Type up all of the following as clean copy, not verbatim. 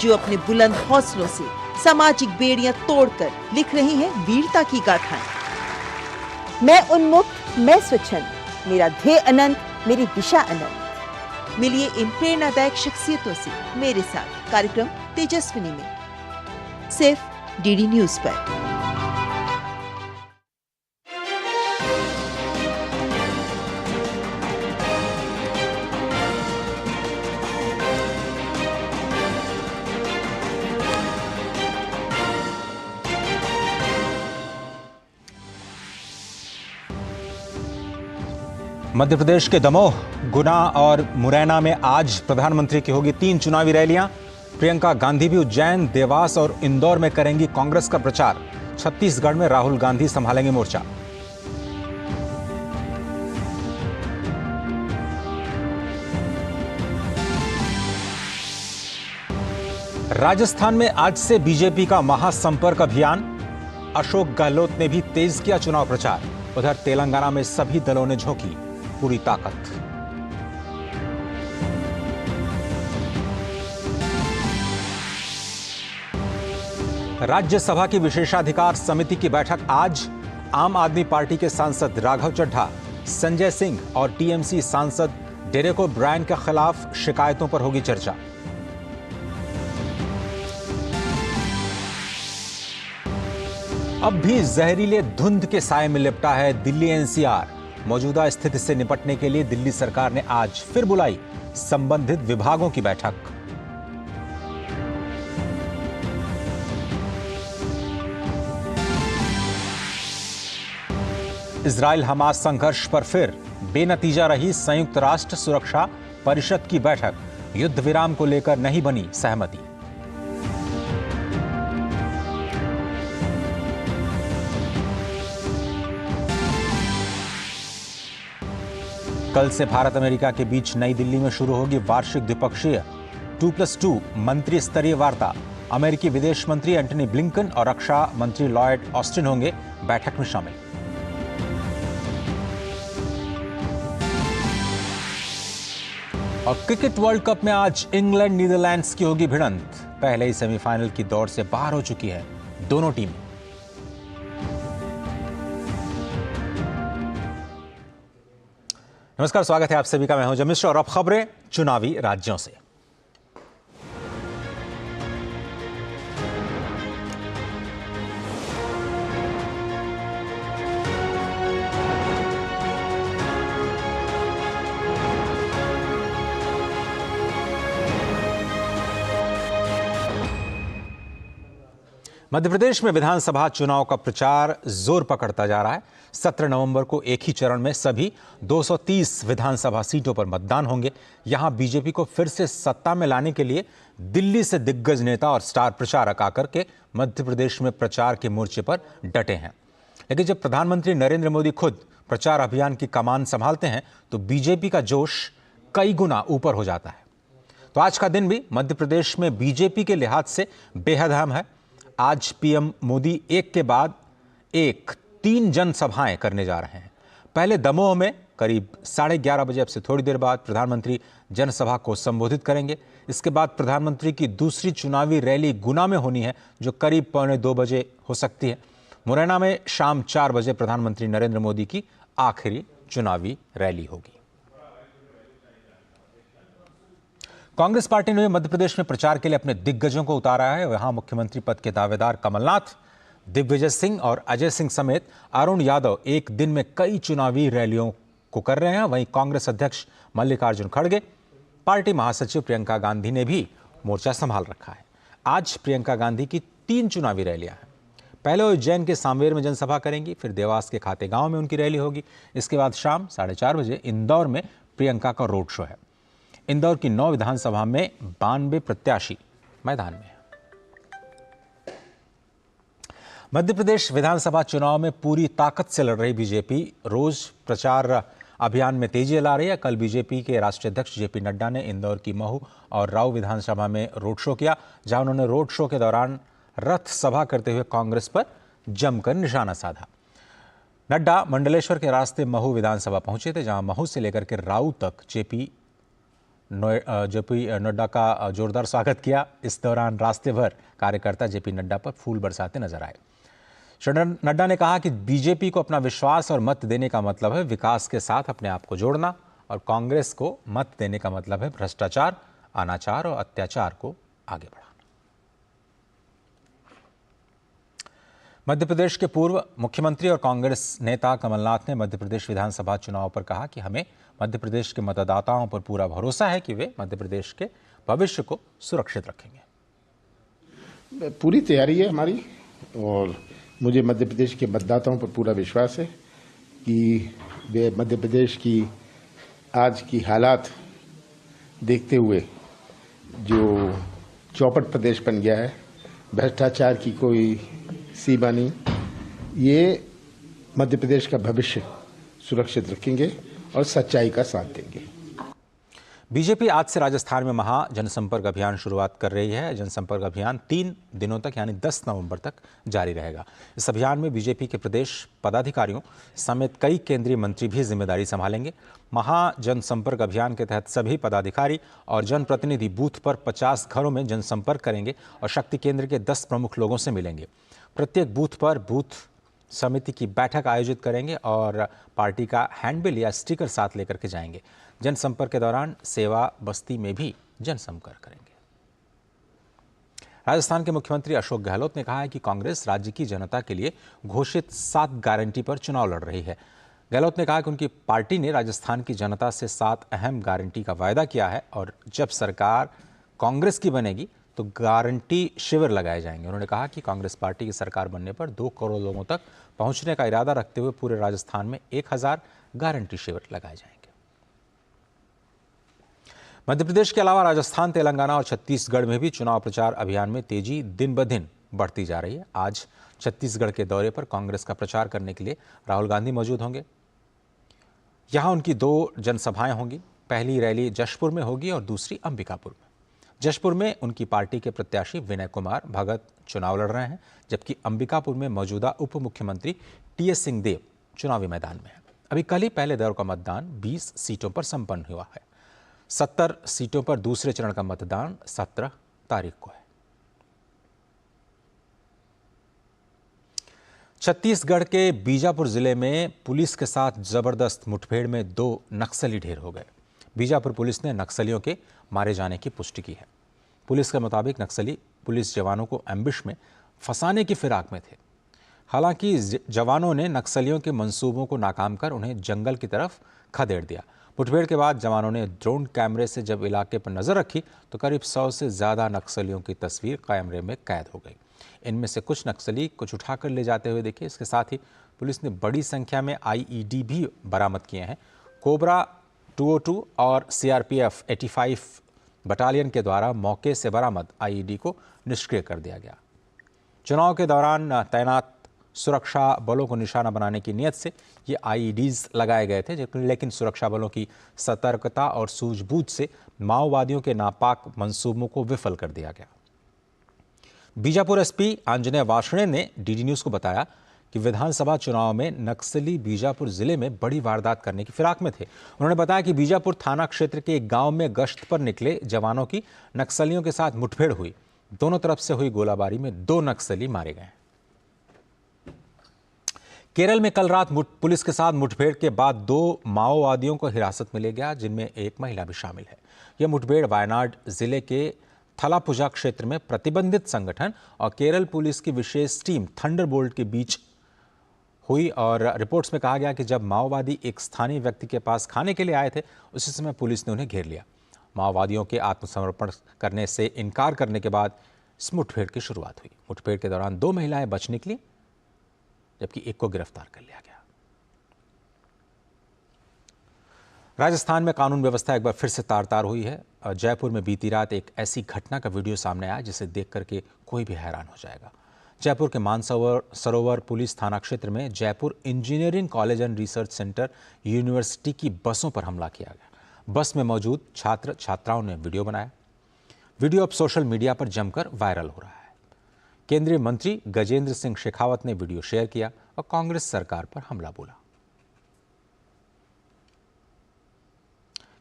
जो अपने बुलंद हौसलों से सामाजिक बेड़ियां तोड़कर लिख रही हैं वीरता की गाथाएं। मैं उन्मुक्त, मैं स्वच्छंद, मेरा ध्येय अनंत, मेरी दिशा अनंत। मिलिए इन प्रेरणादायक शख्सियतों से मेरे साथ कार्यक्रम तेजस्विनी में, सिर्फ डीडी न्यूज पर। मध्य प्रदेश के दमोह, गुना और मुरैना में आज प्रधानमंत्री की होगी 3 चुनावी रैलियां। प्रियंका गांधी भी उज्जैन, देवास और इंदौर में करेंगी कांग्रेस का प्रचार। छत्तीसगढ़ में राहुल गांधी संभालेंगे मोर्चा। राजस्थान में आज से बीजेपी का महासंपर्क अभियान। अशोक गहलोत ने भी तेज किया चुनाव प्रचार। उधर तेलंगाना में सभी दलों ने झोंकी पूरी ताकत। राज्यसभा की विशेषाधिकार समिति की बैठक आज। आम आदमी पार्टी के सांसद राघव चड्ढा, संजय सिंह और टीएमसी सांसद डेरेक ओब्रायन के खिलाफ शिकायतों पर होगी चर्चा। अब भी जहरीले धुंध के साए में लिपटा है दिल्ली एनसीआर। मौजूदा स्थिति से निपटने के लिए दिल्ली सरकार ने आज फिर बुलाई संबंधित विभागों की बैठक। इजराइल हमास संघर्ष पर फिर बेनतीजा रही संयुक्त राष्ट्र सुरक्षा परिषद की बैठक। युद्ध विराम को लेकर नहीं बनी सहमति। कल से भारत अमेरिका के बीच नई दिल्ली में शुरू होगी वार्षिक द्विपक्षीय 2+2 मंत्री स्तरीय वार्ता। अमेरिकी विदेश मंत्री एंटनी ब्लिंकन और रक्षा मंत्री लॉयड ऑस्टिन होंगे बैठक में शामिल। और क्रिकेट वर्ल्ड कप में आज इंग्लैंड नीदरलैंड्स की होगी भिड़ंत। पहले ही सेमीफाइनल की दौड़ से बाहर हो चुकी है दोनों टीमें। नमस्कार, स्वागत है आप सभी का। मैं हूं जय मिश्र और अब खबरें चुनावी राज्यों से। मध्य प्रदेश में विधानसभा चुनाव का प्रचार जोर पकड़ता जा रहा है। 17 नवंबर को एक ही चरण में सभी 230 विधानसभा सीटों पर मतदान होंगे। यहां बीजेपी को फिर से सत्ता में लाने के लिए दिल्ली से दिग्गज नेता और स्टार प्रचारक आकर के मध्य प्रदेश में प्रचार के मोर्चे पर डटे हैं। लेकिन जब प्रधानमंत्री नरेंद्र मोदी खुद प्रचार अभियान की कमान संभालते हैं तो बीजेपी का जोश कई गुना ऊपर हो जाता है। तो आज का दिन भी मध्य प्रदेश में बीजेपी के लिहाज से बेहद अहम है। आज पीएम मोदी एक के बाद एक 3 जनसभाएं करने जा रहे हैं। पहले दमोह में करीब 11:30 बजे, अब से थोड़ी देर बाद प्रधानमंत्री जनसभा को संबोधित करेंगे। इसके बाद प्रधानमंत्री की दूसरी चुनावी रैली गुना में होनी है, जो करीब 1:45 बजे हो सकती है। मुरैना में शाम 4 बजे प्रधानमंत्री नरेंद्र मोदी की आखिरी चुनावी रैली होगी। कांग्रेस पार्टी ने मध्य प्रदेश में प्रचार के लिए अपने दिग्गजों को उतारा है। वहां मुख्यमंत्री पद के दावेदार कमलनाथ, दिग्विजय सिंह और अजय सिंह समेत अरुण यादव एक दिन में कई चुनावी रैलियों को कर रहे हैं। वहीं कांग्रेस अध्यक्ष मल्लिकार्जुन खड़गे, पार्टी महासचिव प्रियंका गांधी ने भी मोर्चा संभाल रखा है। आज प्रियंका गांधी की 3 चुनावी रैलियां हैं। पहले उज्जैन के सांवेर में जनसभा करेंगी, फिर देवास के खातेगांव में उनकी रैली होगी। इसके बाद शाम 4:30 बजे इंदौर में प्रियंका का रोड शो है। इंदौर की 9 विधानसभा में 92 प्रत्याशी मैदान में है। मध्य प्रदेश विधानसभा चुनाव में पूरी ताकत से लड़ रही बीजेपी रोज प्रचार अभियान में तेजी ला रही है। कल बीजेपी के राष्ट्रीय अध्यक्ष जेपी नड्डा ने इंदौर की महू और राऊ विधानसभा में रोड शो किया, जहां उन्होंने रोड शो के दौरान रथ सभा करते हुए कांग्रेस पर जमकर निशाना साधा। नड्डा मंडलेश्वर के रास्ते महू विधानसभा पहुंचे थे, जहां महू से लेकर के राऊ तक जेपी जेपी नड्डा का जोरदार स्वागत किया। इस दौरान रास्ते भर कार्यकर्ता जेपी नड्डा पर फूल बरसाते नजर आए। श्री नड्डा ने कहा कि बीजेपी को अपना विश्वास और मत देने का मतलब है विकास के साथ अपने आप को जोड़ना, और कांग्रेस को मत देने का मतलब है भ्रष्टाचार, अनाचार और अत्याचार को आगे बढ़ाना। मध्य प्रदेश के पूर्व मुख्यमंत्री और कांग्रेस नेता कमलनाथ ने मध्य प्रदेश विधानसभा चुनाव पर कहा कि हमें मध्य प्रदेश के मतदाताओं पर पूरा भरोसा है कि वे मध्य प्रदेश के भविष्य को सुरक्षित रखेंगे। पूरी तैयारी है हमारी, और मुझे मध्य प्रदेश के मतदाताओं पर पूरा विश्वास है कि वे मध्य प्रदेश की आज की हालात देखते हुए, जो चौपट प्रदेश बन गया है, भ्रष्टाचार की कोई सीमा नहीं, ये मध्य प्रदेश का भविष्य सुरक्षित रखेंगे और सच्चाई का साथ देंगे। बीजेपी आज से राजस्थान में महा जनसंपर्क अभियान शुरुआत कर रही है। जनसंपर्क अभियान 3 दिनों तक यानी 10 नवंबर तक जारी रहेगा। इस अभियान में बीजेपी के प्रदेश पदाधिकारियों समेत कई केंद्रीय मंत्री भी जिम्मेदारी संभालेंगे। महा जनसंपर्क अभियान के तहत सभी पदाधिकारी और जनप्रतिनिधि बूथ पर 50 घरों में जनसंपर्क करेंगे और शक्ति केंद्र के 10 प्रमुख लोगों से मिलेंगे। प्रत्येक बूथ पर बूथ समिति की बैठक आयोजित करेंगे और पार्टी का हैंडबिल या स्टिकर साथ लेकर के जाएंगे। जनसंपर्क के दौरान सेवा बस्ती में भी जनसंपर्क करेंगे। राजस्थान के मुख्यमंत्री अशोक गहलोत ने कहा है कि कांग्रेस राज्य की जनता के लिए घोषित 7 गारंटी पर चुनाव लड़ रही है। गहलोत ने कहा कि उनकी पार्टी ने राजस्थान की जनता से 7 अहम गारंटी का वायदा किया है और जब सरकार कांग्रेस की बनेगी तो गारंटी शिविर लगाए जाएंगे। उन्होंने कहा कि कांग्रेस पार्टी की सरकार बनने पर 2 करोड़ लोगों तक पहुंचने का इरादा रखते हुए पूरे राजस्थान में 1000 गारंटी शिविर लगाए जाएंगे। मध्य प्रदेश के अलावा राजस्थान, तेलंगाना और छत्तीसगढ़ में भी चुनाव प्रचार अभियान में तेजी दिन ब दिन बढ़ती जा रही है। आज छत्तीसगढ़ के दौरे पर कांग्रेस का प्रचार करने के लिए राहुल गांधी मौजूद होंगे। यहां उनकी 2 जनसभाएं होंगी। पहली रैली जशपुर में होगी और दूसरी अंबिकापुर में। जशपुर में उनकी पार्टी के प्रत्याशी विनय कुमार भगत चुनाव लड़ रहे हैं, जबकि अंबिकापुर में मौजूदा उप मुख्यमंत्री टीएस सिंहदेव चुनावी मैदान में हैं। अभी कल ही पहले दौर का मतदान 20 सीटों पर संपन्न हुआ है। 70 सीटों पर दूसरे चरण का मतदान 17 तारीख को है। छत्तीसगढ़ के बीजापुर जिले में पुलिस के साथ जबरदस्त मुठभेड़ में 2 नक्सली ढेर हो गए। बीजापुर पुलिस ने नक्सलियों के मारे जाने की पुष्टि की है। पुलिस के मुताबिक नक्सली पुलिस जवानों को एम्बिश में फंसाने की फिराक में थे। हालांकि जवानों ने नक्सलियों के मंसूबों को नाकाम कर उन्हें जंगल की तरफ खदेड़ दिया। मुठभेड़ के बाद जवानों ने ड्रोन कैमरे से जब इलाके पर नजर रखी तो करीब 100 से ज्यादा नक्सलियों की तस्वीर कैमरे में कैद हो गई। इनमें से कुछ नक्सली कुछ उठाकर ले जाते हुए दिखे। इसके साथ ही पुलिस ने बड़ी संख्या में आईईडी भी बरामद किए हैं। कोबरा 202 और सीआरपीएफ 85 बटालियन के द्वारा मौके से बरामद आईईडी को निष्क्रिय कर दिया गया। चुनाव के दौरान तैनात सुरक्षा बलों को निशाना बनाने की नीयत से ये आईईडीज लगाए गए थे, लेकिन सुरक्षा बलों की सतर्कता और सूझबूझ से माओवादियों के नापाक मंसूबों को विफल कर दिया गया। बीजापुर एसपी आंजनेय वार्ष्णेय ने डीडी न्यूज को बताया कि विधानसभा चुनाव में नक्सली बीजापुर जिले में बड़ी वारदात करने की फिराक में थे। उन्होंने बताया कि बीजापुर थाना क्षेत्र के एक गांव में गश्त पर निकले जवानों की नक्सलियों के साथ मुठभेड़ हुई। दोनों तरफ से हुई गोलाबारी में 2 नक्सली मारे गए। केरल में कल रात पुलिस के साथ मुठभेड़ के बाद 2 माओवादियों को हिरासत में लिया गया, जिनमें एक महिला भी शामिल है। यह मुठभेड़ वायनाड जिले के थलापुजा क्षेत्र में प्रतिबंधित संगठन और केरल पुलिस की विशेष टीम थंडरबोल्ट के बीच हुई और रिपोर्ट्स में कहा गया कि जब माओवादी एक स्थानीय व्यक्ति के पास खाने के लिए आए थे, उसी समय पुलिस ने उन्हें घेर लिया। माओवादियों के आत्मसमर्पण करने से इनकार करने के बाद इस मुठभेड़ की शुरुआत हुई। मुठभेड़ के दौरान 2 महिलाएं बच निकली, जबकि एक को गिरफ्तार कर लिया गया। राजस्थान में कानून व्यवस्था एक बार फिर से तार-तार हुई है। जयपुर में बीती रात एक ऐसी घटना का वीडियो सामने आया जिसे देख करके कोई भी हैरान हो जाएगा। जयपुर के मानसरोवर पुलिस थाना क्षेत्र में Jaipur engineering college and research centre university की बसों पर हमला किया गया। बस में मौजूद छात्र छात्राओं ने वीडियो बनाया। वीडियो अब सोशल मीडिया पर जमकर वायरल हो रहा है। केंद्रीय मंत्री गजेंद्र सिंह शेखावत ने वीडियो शेयर किया और कांग्रेस सरकार पर हमला बोला।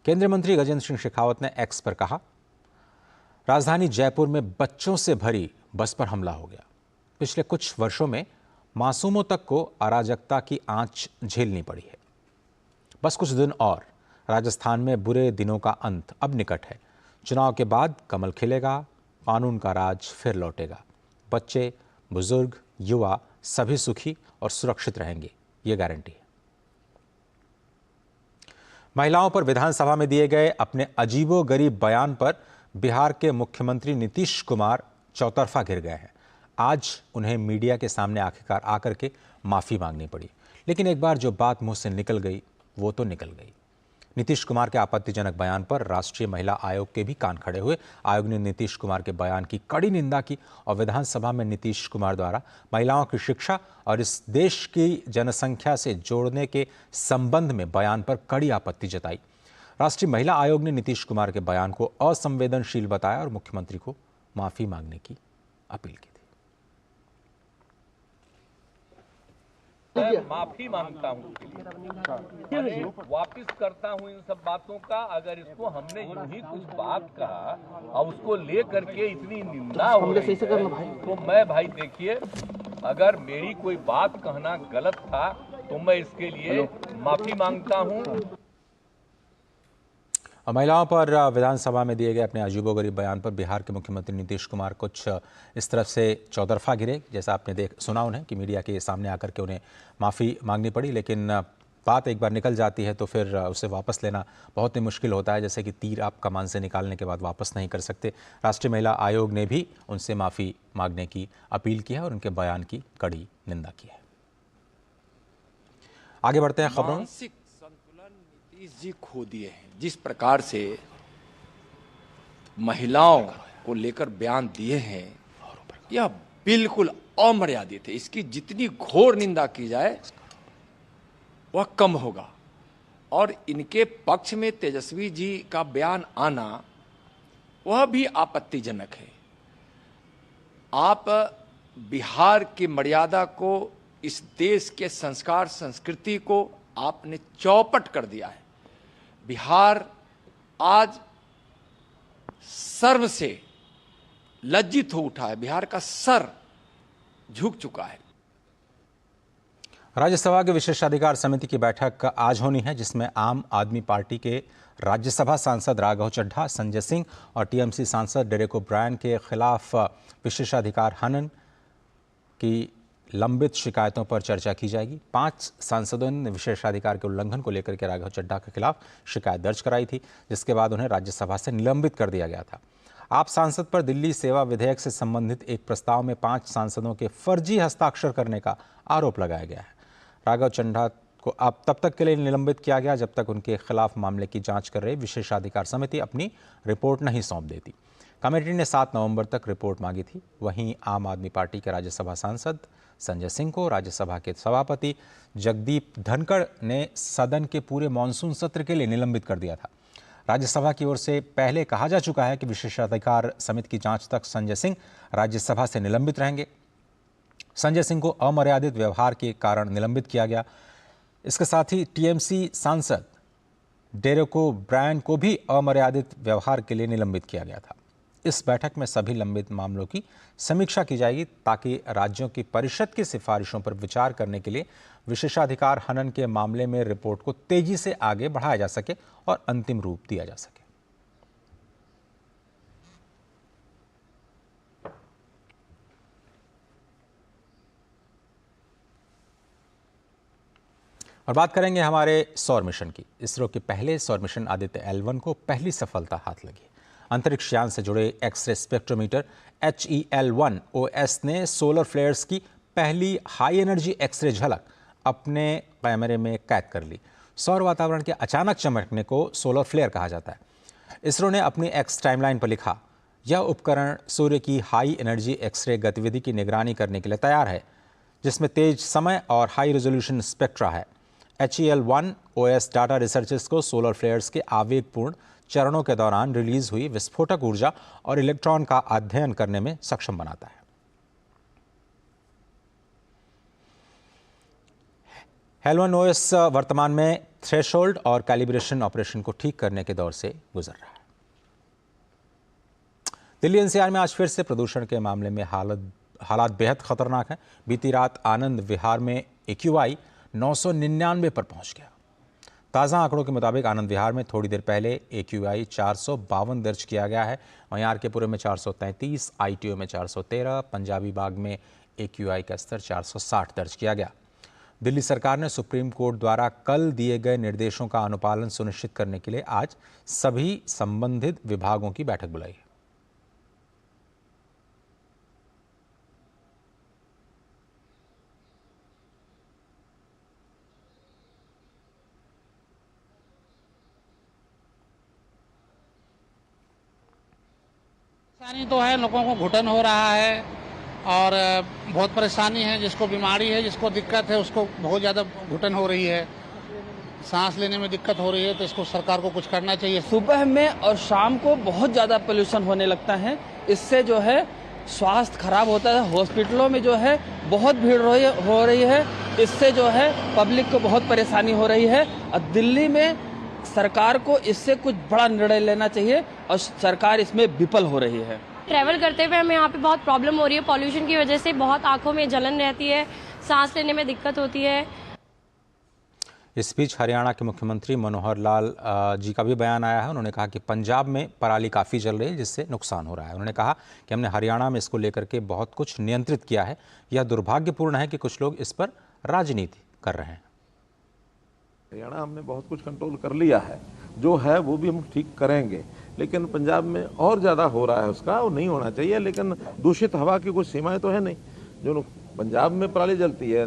केंद्रीय मंत्री गजेंद्र सिंह शेखावत ने एक्स पर कहा, राजधानी जयपुर में बच्चों से भरी बस पर हमला हो गया। पिछले कुछ वर्षों में मासूमों तक को अराजकता की आंच झेलनी पड़ी है। बस कुछ दिन और, राजस्थान में बुरे दिनों का अंत अब निकट है। चुनाव के बाद कमल खिलेगा, कानून का राज फिर लौटेगा। बच्चे, बुजुर्ग, युवा सभी सुखी और सुरक्षित रहेंगे, ये गारंटी है। महिलाओं पर विधानसभा में दिए गए अपने अजीबोगरीब बयान पर बिहार के मुख्यमंत्री नीतीश कुमार चौतरफा घिर गए हैं। आज उन्हें मीडिया के सामने आखिरकार आकर के माफी मांगनी पड़ी, लेकिन एक बार जो बात मुंह से निकल गई वो तो निकल गई। नीतीश कुमार के आपत्तिजनक बयान पर राष्ट्रीय महिला आयोग के भी कान खड़े हुए। आयोग ने नीतीश कुमार के बयान की कड़ी निंदा की और विधानसभा में नीतीश कुमार द्वारा महिलाओं की शिक्षा और इस देश की जनसंख्या से जोड़ने के संबंध में बयान पर कड़ी आपत्ति जताई। राष्ट्रीय महिला आयोग ने नीतीश कुमार के बयान को असंवेदनशील बताया और मुख्यमंत्री को माफी मांगने की अपील की थी। मैं माफी मांगता हूँ, वापिस करता हूँ इन सब बातों का। अगर इसको हमने यूं ही कुछ बात कहा और उसको ले करके इतनी निंदा हो रही है, तो मैं भाई देखिए, अगर मेरी कोई बात कहना गलत था तो मैं इसके लिए माफी मांगता हूँ। महिलाओं पर विधानसभा में दिए गए अपने अजीबोगरीब बयान पर बिहार के मुख्यमंत्री नीतीश कुमार कुछ इस तरफ से चौतरफा घिरे। जैसा आपने सुना उन्हें कि मीडिया के सामने आकर के उन्हें माफ़ी मांगनी पड़ी, लेकिन बात एक बार निकल जाती है तो फिर उसे वापस लेना बहुत ही मुश्किल होता है। जैसे कि तीर आप कमान से निकालने के बाद वापस नहीं कर सकते। राष्ट्रीय महिला आयोग ने भी उनसे माफ़ी मांगने की अपील की है और उनके बयान की कड़ी निंदा की है। आगे बढ़ते हैं खबरों में। नीतीश जी खो दिए हैं। जिस प्रकार से महिलाओं को लेकर बयान दिए हैं, यह बिल्कुल अमर्यादित है। इसकी जितनी घोर निंदा की जाए वह कम होगा। और इनके पक्ष में तेजस्वी जी का बयान आना वह भी आपत्तिजनक है। आप बिहार की मर्यादा को, इस देश के संस्कार संस्कृति को आपने चौपट कर दिया है। बिहार आज सर्व से लज्जित हो उठा है। बिहार का सर झुक चुका है। राज्यसभा के विशेषाधिकार समिति की बैठक आज होनी है, जिसमें आम आदमी पार्टी के राज्यसभा सांसद राघव चड्ढा, संजय सिंह और टीएमसी सांसद डेरेक ओब्रायन के खिलाफ विशेषाधिकार हनन की लंबित शिकायतों पर चर्चा की जाएगी। 5 सांसदों ने विशेषाधिकार के उल्लंघन को लेकर के राघव चड्ढा के खिलाफ शिकायत दर्ज कराई थी, जिसके बाद उन्हें राज्यसभा से निलंबित कर दिया गया था। आप सांसद पर दिल्ली सेवा विधेयक से संबंधित एक प्रस्ताव में 5 सांसदों के फर्जी हस्ताक्षर करने का आरोप लगाया गया है। राघव चड्ढा को अब तब तक के लिए निलंबित किया गया जब तक उनके खिलाफ मामले की जांच कर रही विशेषाधिकार समिति अपनी रिपोर्ट नहीं सौंप देती। कमेटी ने 7 नवंबर तक रिपोर्ट मांगी थी। वहीं आम आदमी पार्टी के राज्यसभा सांसद संजय सिंह को राज्यसभा के सभापति जगदीप धनखड़ ने सदन के पूरे मानसून सत्र के लिए निलंबित कर दिया था। राज्यसभा की ओर से पहले कहा जा चुका है कि विशेषाधिकार समिति की जांच तक संजय सिंह राज्यसभा से निलंबित रहेंगे। संजय सिंह को अमर्यादित व्यवहार के कारण निलंबित किया गया। इसके साथ ही टीएमसी सांसद डेरेक ओब्रायन को भी अमर्यादित व्यवहार के लिए निलंबित किया गया था। इस बैठक में सभी लंबित मामलों की समीक्षा की जाएगी ताकि राज्यों की परिषद की सिफारिशों पर विचार करने के लिए विशेषाधिकार हनन के मामले में रिपोर्ट को तेजी से आगे बढ़ाया जा सके और अंतिम रूप दिया जा सके। और बात करेंगे हमारे सौर मिशन की। इसरो के पहले सौर मिशन आदित्य L1 को पहली सफलता हाथ लगी। अंतरिक्ष यान से जुड़े एक्सरे स्पेक्ट्रोमीटर HEL1 OS ने सोलर फ्लेयर्स की पहली हाई एनर्जी एक्सरे झलक अपने कैमरे में कैद कर ली। सौर वातावरण के अचानक चमकने को सोलर फ्लेयर कहा जाता है। इसरो ने अपनी एक्स टाइमलाइन पर लिखा, यह उपकरण सूर्य की हाई एनर्जी एक्सरे गतिविधि की निगरानी करने के लिए तैयार है, जिसमें तेज समय और हाई रेजोल्यूशन स्पेक्ट्रा है। HEL1 OS डाटा रिसर्चर्स को सोलर फ्लेयर्स के आवेगपूर्ण चरणों के दौरान रिलीज हुई विस्फोटक ऊर्जा और इलेक्ट्रॉन का अध्ययन करने में सक्षम बनाता है। L1 OS वर्तमान में थ्रेशोल्ड और कैलिब्रेशन ऑपरेशन को ठीक करने के दौर से गुजर रहा है। दिल्ली एनसीआर में आज फिर से प्रदूषण के मामले में हालात बेहद खतरनाक हैं। बीती रात आनंद विहार में AQI 999 पर पहुंच गया। ताज़ा आंकड़ों के मुताबिक आनंद विहार में थोड़ी देर पहले AQI 452 दर्ज किया गया है। वहीं RK-पुरम में 433, ITO में 413, पंजाबी बाग में AQI का स्तर 460 दर्ज किया गया। दिल्ली सरकार ने सुप्रीम कोर्ट द्वारा कल दिए गए निर्देशों का अनुपालन सुनिश्चित करने के लिए आज सभी संबंधित विभागों की बैठक बुलाई है। परेशानी तो है, लोगों को घुटन हो रहा है और बहुत परेशानी है। जिसको बीमारी है, जिसको दिक्कत है, उसको बहुत ज़्यादा घुटन हो रही है, सांस लेने में दिक्कत हो रही है। तो इसको सरकार को कुछ करना चाहिए। सुबह में और शाम को बहुत ज़्यादा पोल्यूशन होने लगता है। इससे जो है स्वास्थ्य खराब होता है। हॉस्पिटलों में जो है बहुत भीड़ हो रही है। इससे जो है पब्लिक को बहुत परेशानी हो रही है। और दिल्ली में सरकार को इससे कुछ बड़ा निर्णय लेना चाहिए और सरकार इसमें विफल हो रही है। ट्रैवल करते हुए हमें यहाँ पे बहुत प्रॉब्लम हो रही है। पॉल्यूशन की वजह से बहुत आंखों में जलन रहती है, सांस लेने में दिक्कत होती है। इस बीच हरियाणा के मुख्यमंत्री मनोहर लाल जी का भी बयान आया है। उन्होंने कहा कि पंजाब में पराली काफ़ी जल रही है, जिससे नुकसान हो रहा है। उन्होंने कहा कि हमने हरियाणा में इसको लेकर के बहुत कुछ नियंत्रित किया है। यह दुर्भाग्यपूर्ण है कि कुछ लोग इस पर राजनीति कर रहे हैं। हरियाणा हमने बहुत कुछ कंट्रोल कर लिया है, जो है वो भी हम ठीक करेंगे, लेकिन पंजाब में और ज़्यादा हो रहा है उसका, वो नहीं होना चाहिए। लेकिन दूषित हवा की कुछ सीमाएं तो है नहीं। जो पंजाब में पराली जलती है,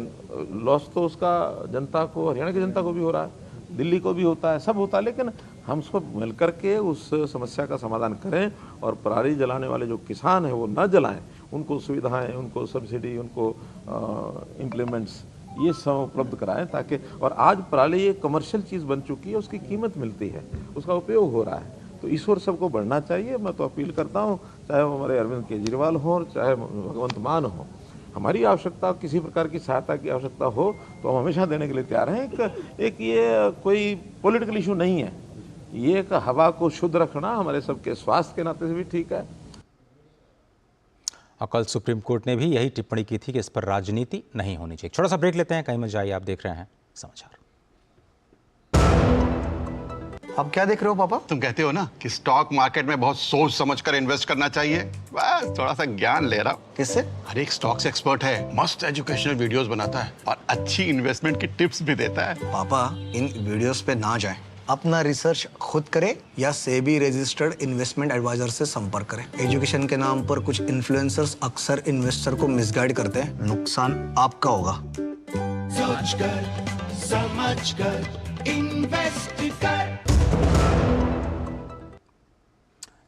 लॉस तो उसका जनता को, हरियाणा की जनता को भी हो रहा है, दिल्ली को भी होता है, सब होता है। लेकिन हम उसको मिलकर के उस समस्या का समाधान करें और पराली जलाने वाले जो किसान हैं वो न जलाएं, उनको सुविधाएँ, उनको सब्सिडी, उनको इम्प्लीमेंट्स ये सब उपलब्ध कराएं, ताकि, और आज पराली एक कमर्शियल चीज़ बन चुकी है, उसकी कीमत मिलती है, उसका उपयोग हो रहा है। तो इस ओर सबको बढ़ना चाहिए। मैं तो अपील करता हूँ, चाहे वो हमारे अरविंद केजरीवाल हो, चाहे भगवंत मान हो, हमारी आवश्यकता, किसी प्रकार की सहायता की आवश्यकता हो तो हम हमेशा देने के लिए तैयार हैं। एक ये कोई पॉलिटिकल इशू नहीं है, ये एक हवा को शुद्ध रखना हमारे सबके स्वास्थ्य के नाते से भी ठीक है। और कल सुप्रीम कोर्ट ने भी यही टिप्पणी की थी कि इस पर राजनीति नहीं होनी चाहिए। छोटा सा ब्रेक लेते हैं, कहीं मत जाइए, आप देख रहे हैं समाचार। अब क्या देख रहे हो पापा? तुम कहते हो ना कि स्टॉक मार्केट में बहुत सोच समझकर इन्वेस्ट करना चाहिए, बस थोड़ा सा ज्ञान ले रहा हूं। किससे? हर एक स्टॉक्स एक्सपर्ट है, मस्त एजुकेशनल वीडियोस बनाता है और अच्छी इन्वेस्टमेंट की टिप्स भी देता है। पापा इन वीडियोस पे ना जाएं, अपना रिसर्च खुद करें या सेबी रजिस्टर्ड इन्वेस्टमेंट एडवाइजर से संपर्क करें। एजुकेशन के नाम पर कुछ इन्फ्लुएंसर्स अक्सर इन्वेस्टर को मिसगाइड करते हैं, नुकसान आपका होगा। सोचकर समझकर इन्वेस्ट कर।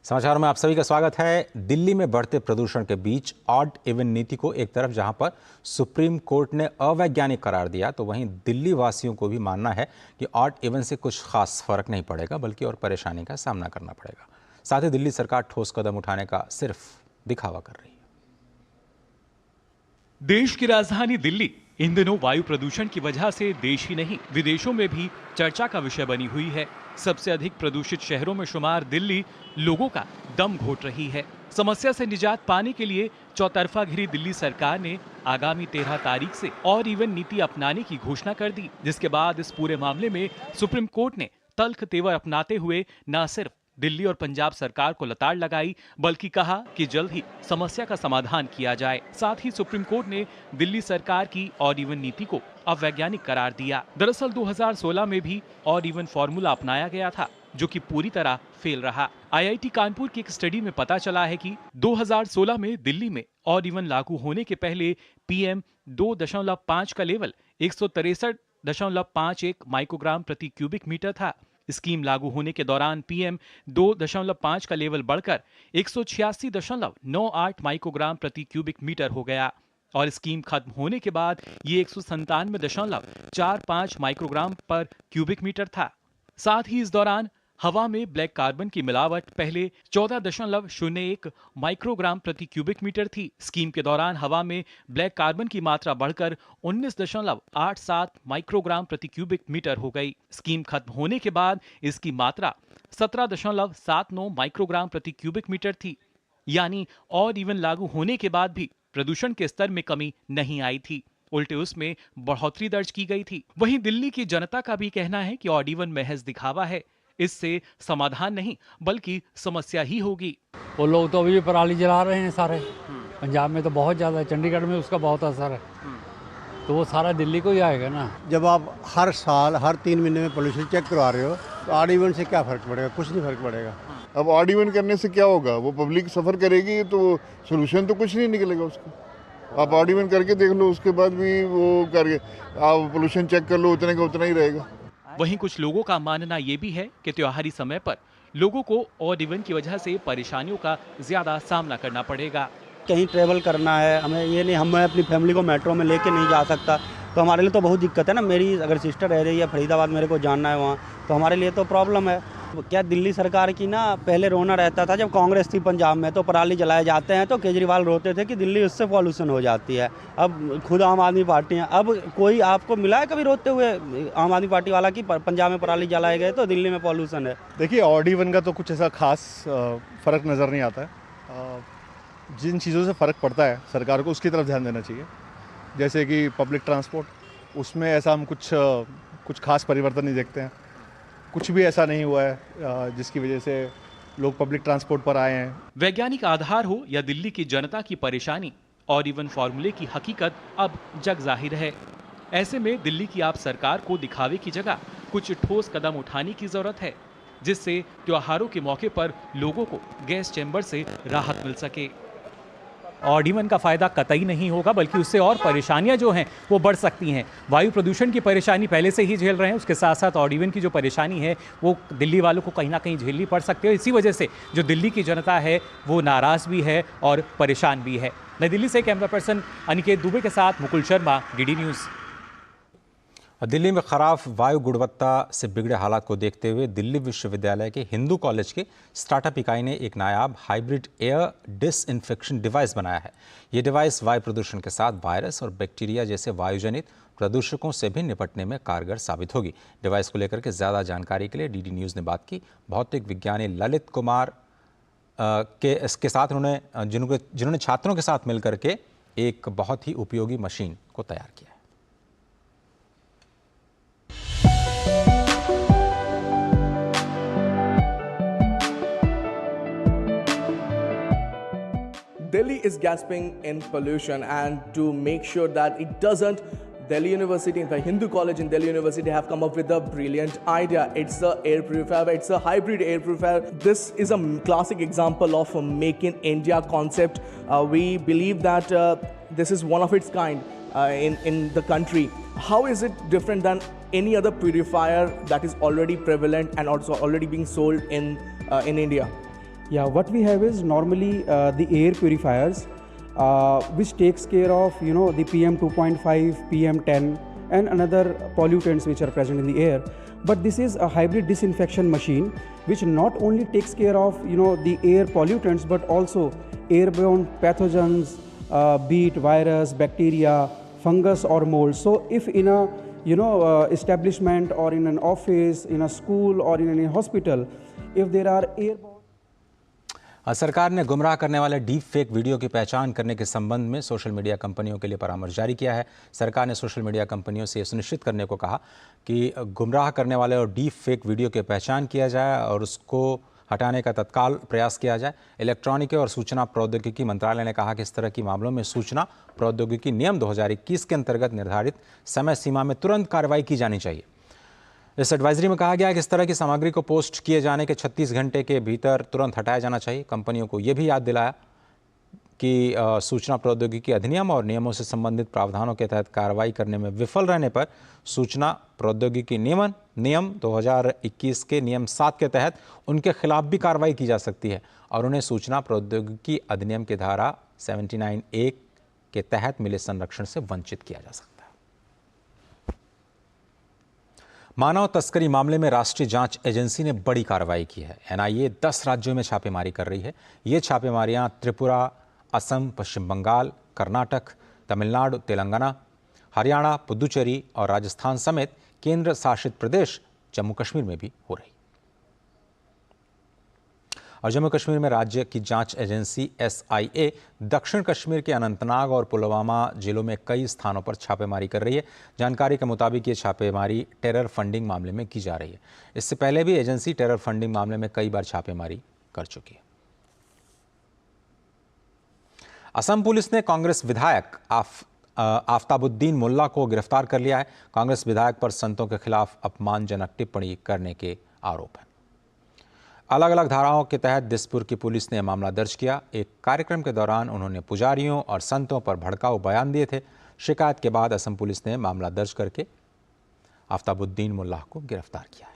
समाचारों में आप सभी का स्वागत है। दिल्ली में बढ़ते प्रदूषण के बीच ऑड इवन नीति को एक तरफ जहां पर सुप्रीम कोर्ट ने अवैज्ञानिक करार दिया, तो वहीं दिल्ली वासियों को भी मानना है कि ऑड इवन से कुछ खास फर्क नहीं पड़ेगा, बल्कि और परेशानी का सामना करना पड़ेगा। साथ ही दिल्ली सरकार ठोस कदम उठाने का सिर्फ दिखावा कर रही है। देश की राजधानी दिल्ली इन दिनों वायु प्रदूषण की वजह से देश ही नहीं विदेशों में भी चर्चा का विषय बनी हुई है। सबसे अधिक प्रदूषित शहरों में शुमार दिल्ली लोगों का दम घोट रही है। समस्या से निजात पाने के लिए चौतरफा घिरी दिल्ली सरकार ने आगामी 13 तारीख से ऑड इवन नीति अपनाने की घोषणा कर दी, जिसके बाद इस पूरे मामले में सुप्रीम कोर्ट ने तल्ख तेवर अपनाते हुए न सिर्फ दिल्ली और पंजाब सरकार को लताड़ लगाई, बल्कि कहा कि जल्द ही समस्या का समाधान किया जाए। साथ ही सुप्रीम कोर्ट ने दिल्ली सरकार की ऑड इवन नीति को अवैज्ञानिक करार दिया। दरअसल 2016 में भी ऑड इवन फॉर्मूला अपनाया गया था, जो कि पूरी तरह फेल रहा। IIT कानपुर की एक स्टडी में पता चला है कि 2016 में दिल्ली में ऑड इवन लागू होने के पहले PM 2.5 का लेवल 163.51 माइक्रोग्राम प्रति क्यूबिक मीटर था। स्कीम लागू होने के दौरान PM 2.5 का लेवल बढ़कर 186.98 माइक्रोग्राम प्रति क्यूबिक मीटर हो गया और स्कीम खत्म होने के बाद ये 197.45 माइक्रोग्राम पर क्यूबिक मीटर था। साथ ही इस दौरान हवा में ब्लैक कार्बन की मिलावट पहले 14.01 माइक्रोग्राम प्रति क्यूबिक मीटर थी। स्कीम के दौरान हवा में ब्लैक कार्बन की मात्रा बढ़कर 19.87 माइक्रोग्राम प्रति क्यूबिक मीटर हो गई। स्कीम खत्म होने के बाद इसकी मात्रा 17.79 माइक्रोग्राम प्रति क्यूबिक मीटर थी। यानी ऑड इवन लागू होने के बाद भी प्रदूषण के स्तर में कमी नहीं आई थी, उल्टे उसमें बढ़ोतरी दर्ज की गई थी। वहीं दिल्ली की जनता का भी कहना है कि ऑड इवन महज दिखावा है, इससे समाधान नहीं बल्कि समस्या ही होगी। वो लोग तो अभी पराली जला रहे हैं सारे। पंजाब में तो बहुत ज़्यादा है, चंडीगढ़ में उसका बहुत असर है, तो वो सारा दिल्ली को ही आएगा ना। जब आप हर साल हर 3 महीने में पोल्यूशन चेक करवा रहे हो तो ऑड इवन से क्या फ़र्क पड़ेगा? कुछ नहीं फ़र्क पड़ेगा। अब ऑड इवन करने से क्या होगा? वो पब्लिक सफ़र करेगी तो सोल्यूशन तो कुछ नहीं निकलेगा उसका। आप ऑड इवन करके देख लो, उसके बाद भी वो करके आप पोल्यूशन चेक कर लो, उतने का उतना ही रहेगा। वहीं कुछ लोगों का मानना ये भी है कि त्योहारी समय पर लोगों को ऑड इवन की वजह से परेशानियों का ज्यादा सामना करना पड़ेगा। कहीं ट्रेवल करना है हमें, ये नहीं हम अपनी फैमिली को मेट्रो में लेके नहीं जा सकता, तो हमारे लिए तो बहुत दिक्कत है ना। मेरी अगर सिस्टर रह रही है फरीदाबाद, मेरे को जानना है वहाँ, तो हमारे लिए तो प्रॉब्लम है। क्या दिल्ली सरकार की ना पहले रोना रहता था जब कांग्रेस थी पंजाब में, तो पराली जलाए जाते हैं तो केजरीवाल रोते थे कि दिल्ली उससे पॉल्यूशन हो जाती है। अब खुद आम आदमी पार्टी है, अब कोई आपको मिला है कभी रोते हुए आम आदमी पार्टी वाला कि पंजाब में पराली जलाए गए तो दिल्ली में पॉल्यूशन है? देखिए, ऑड इवन का तो कुछ ऐसा खास फ़र्क नज़र नहीं आता है। जिन चीज़ों से फ़र्क पड़ता है सरकार को उसकी तरफ ध्यान देना चाहिए, जैसे कि पब्लिक ट्रांसपोर्ट, उसमें ऐसा हम कुछ खास परिवर्तन नहीं देखते हैं। कुछ भी ऐसा नहीं हुआ है जिसकी वजह से लोग पब्लिक ट्रांसपोर्ट पर आए हैं। वैज्ञानिक आधार हो या दिल्ली की जनता की परेशानी, ऑड इवन फॉर्मूले की हकीकत अब जग जाहिर है। ऐसे में दिल्ली की आप सरकार को दिखावे की जगह कुछ ठोस कदम उठाने की जरूरत है, जिससे त्योहारों के मौके पर लोगों को गैस चैम्बर से राहत मिल सके। ऑड इवन का फायदा कतई नहीं होगा, बल्कि उससे और परेशानियां जो हैं वो बढ़ सकती हैं। वायु प्रदूषण की परेशानी पहले से ही झेल रहे हैं, उसके साथ साथ ऑड इवन की जो परेशानी है वो दिल्ली वालों को कहीं ना कहीं झेलनी पड़ सकती है। इसी वजह से जो दिल्ली की जनता है वो नाराज़ भी है और परेशान भी है। नई दिल्ली से कैमरा पर्सन अनिकेत दुबे के साथ मुकुल शर्मा, डीडी न्यूज़। दिल्ली में खराब वायु गुणवत्ता से बिगड़े हालात को देखते हुए दिल्ली विश्वविद्यालय के हिंदू कॉलेज के स्टार्टअप इकाई ने एक नायाब हाइब्रिड एयर डिसइंफेक्शन डिवाइस बनाया है। ये डिवाइस वायु प्रदूषण के साथ वायरस और बैक्टीरिया जैसे वायुजनित प्रदूषकों से भी निपटने में कारगर साबित होगी। डिवाइस को लेकर के ज़्यादा जानकारी के लिए डीडी न्यूज़ ने बात की भौतिक विज्ञानी ललित कुमार के साथ। जिन्होंने छात्रों के साथ मिलकर के एक बहुत ही उपयोगी मशीन को तैयार किया है। Delhi is gasping in pollution, and to make sure that it doesn't, Delhi University, in fact Hindu College and Delhi University have come up with a brilliant idea. It's a air purifier, it's a hybrid air purifier. This is a classic example of a Make in India concept. We believe that this is one of its kind in the country. How is it different than any other purifier that is already prevalent and also already being sold in India? Yeah, what we have is normally the air purifiers, which takes care of the PM 2.5, PM 10, and another pollutants which are present in the air. But this is a hybrid disinfection machine, which not only takes care of the air pollutants, but also airborne pathogens, be it virus, bacteria, fungus, or mold. So if in a establishment or in an office, in a school, or in a hospital, if there are airborne सरकार ने गुमराह करने वाले deep fake video की पहचान करने के संबंध में सोशल मीडिया कंपनियों के लिए परामर्श जारी किया है। सरकार ने सोशल मीडिया कंपनियों से सुनिश्चित करने को कहा कि गुमराह करने वाले और डीप फेक वीडियो की पहचान किया जाए और उसको हटाने का तत्काल प्रयास किया जाए। इलेक्ट्रॉनिकी और सूचना प्रौद्योगिकी मंत्रालय ने कहा कि इस तरह की मामलों में सूचना प्रौद्योगिकी नियम 2021 के अंतर्गत निर्धारित समय सीमा में तुरंत कार्रवाई की जानी चाहिए। इस एडवाइजरी में कहा गया है कि इस तरह की सामग्री को पोस्ट किए जाने के 36 घंटे के भीतर तुरंत हटाया जाना चाहिए। कंपनियों को यह भी याद दिलाया कि सूचना प्रौद्योगिकी अधिनियम और नियमों से संबंधित प्रावधानों के तहत कार्रवाई करने में विफल रहने पर सूचना प्रौद्योगिकी नियम 2021 के नियम 7 के तहत उनके खिलाफ भी कार्रवाई की जा सकती है और उन्हें सूचना प्रौद्योगिकी अधिनियम की धारा 79A के तहत मिले संरक्षण से वंचित किया जा सकता है। मानव तस्करी मामले में राष्ट्रीय जांच एजेंसी ने बड़ी कार्रवाई की है। एनआईए 10 राज्यों में छापेमारी कर रही है। ये छापेमारियां त्रिपुरा, असम, पश्चिम बंगाल, कर्नाटक, तमिलनाडु, तेलंगाना, हरियाणा, पुदुचेरी और राजस्थान समेत केंद्र शासित प्रदेश जम्मू कश्मीर में भी हो रही। और जम्मू कश्मीर में राज्य की जांच एजेंसी एसआईए दक्षिण कश्मीर के अनंतनाग और पुलवामा जिलों में कई स्थानों पर छापेमारी कर रही है। जानकारी के मुताबिक ये छापेमारी टेरर फंडिंग मामले में की जा रही है। इससे पहले भी एजेंसी टेरर फंडिंग मामले में कई बार छापेमारी कर चुकी है। असम पुलिस ने कांग्रेस विधायक आफ्ताबुद्दीन मुल्ला को गिरफ्तार कर लिया है। कांग्रेस विधायक पर संतों के खिलाफ अपमानजनक टिप्पणी करने के आरोप हैं। अलग अलग धाराओं के तहत दिसपुर की पुलिस ने मामला दर्ज किया। एक कार्यक्रम के दौरान उन्होंने पुजारियों और संतों पर भड़काऊ बयान दिए थे। शिकायत के बाद असम पुलिस ने मामला दर्ज करके आफ्ताबुद्दीन मुल्ला को गिरफ्तार किया है।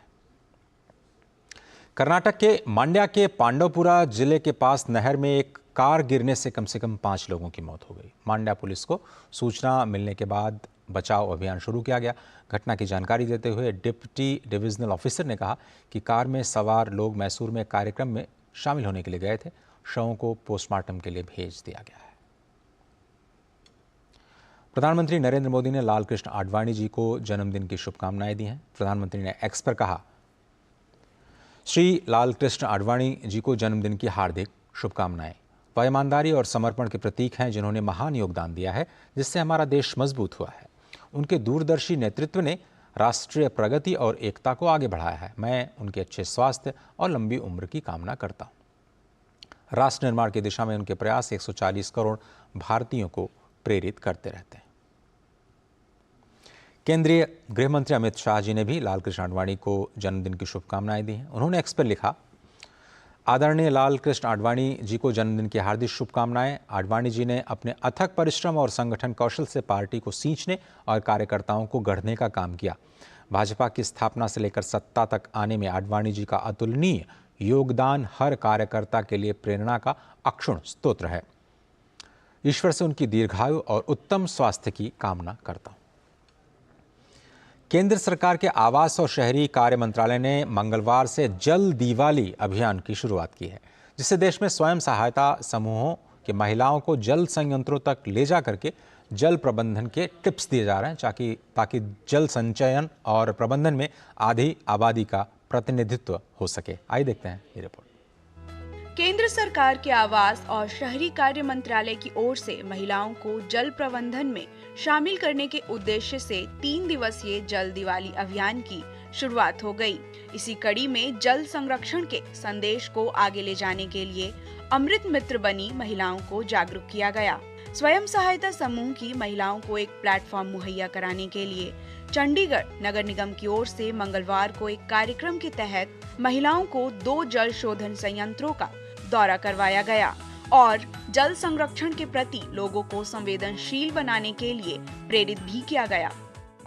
कर्नाटक के मांड्या के पांडवपुरा जिले के पास नहर में एक कार गिरने से कम 5 लोगों की मौत हो गई। मांड्या पुलिस को सूचना मिलने के बाद बचाव अभियान शुरू किया गया। घटना की जानकारी देते हुए डिप्टी डिविजनल ऑफिसर ने कहा कि कार में सवार लोग मैसूर में कार्यक्रम में शामिल होने के लिए गए थे। शवों को पोस्टमार्टम के लिए भेज दिया गया है। प्रधानमंत्री नरेंद्र मोदी ने लाल कृष्ण आडवाणी जी को जन्मदिन की शुभकामनाएं दी हैं। प्रधानमंत्री ने एक्स पर कहा, श्री लाल कृष्ण आडवाणी जी को जन्मदिन की हार्दिक शुभकामनाएं। वह ईमानदारी और समर्पण के प्रतीक हैं, जिन्होंने महान योगदान दिया है, जिससे हमारा देश मजबूत हुआ है। उनके दूरदर्शी नेतृत्व ने राष्ट्रीय प्रगति और एकता को आगे बढ़ाया है। मैं उनके अच्छे स्वास्थ्य और लंबी उम्र की कामना करता हूँ। राष्ट्र निर्माण की दिशा में उनके प्रयास 140 करोड़ भारतीयों को प्रेरित करते रहते हैं। केंद्रीय गृह मंत्री अमित शाह जी ने भी लालकृष्ण आडवाणी को जन्मदिन की शुभकामनाएं दी हैं। उन्होंने एक्स पर लिखा, आदरणीय लालकृष्ण आडवाणी जी को जन्मदिन की हार्दिक शुभकामनाएं। आडवाणी जी ने अपने अथक परिश्रम और संगठन कौशल से पार्टी को सींचने और कार्यकर्ताओं को गढ़ने का काम किया। भाजपा की स्थापना से लेकर सत्ता तक आने में आडवाणी जी का अतुलनीय योगदान हर कार्यकर्ता के लिए प्रेरणा का अक्षुण्ण स्तोत्र है। ईश्वर से उनकी दीर्घायु और उत्तम स्वास्थ्य की कामना करता हूं। केंद्र सरकार के आवास और शहरी कार्य मंत्रालय ने मंगलवार से जल दिवाली अभियान की शुरुआत की है, जिससे देश में स्वयं सहायता समूहों की महिलाओं को जल संयंत्रों तक ले जा करके जल प्रबंधन के टिप्स दिए जा रहे हैं, ताकि जल संचयन और प्रबंधन में आधी आबादी का प्रतिनिधित्व हो सके। आइए देखते हैं ये रिपोर्ट। केंद्र सरकार के आवास और शहरी कार्य मंत्रालय की ओर से महिलाओं को जल प्रबंधन में शामिल करने के उद्देश्य से 3 दिवसीय जल दिवाली अभियान की शुरुआत हो गई। इसी कड़ी में जल संरक्षण के संदेश को आगे ले जाने के लिए अमृत मित्र बनी महिलाओं को जागरूक किया गया। स्वयं सहायता समूह की महिलाओं को एक प्लेटफॉर्म मुहैया कराने के लिए चंडीगढ़ नगर निगम की ओर से मंगलवार को एक कार्यक्रम के तहत महिलाओं को 2 जल शोधन संयंत्रों का दौरा करवाया गया और जल संरक्षण के प्रति लोगों को संवेदनशील बनाने के लिए प्रेरित भी किया गया।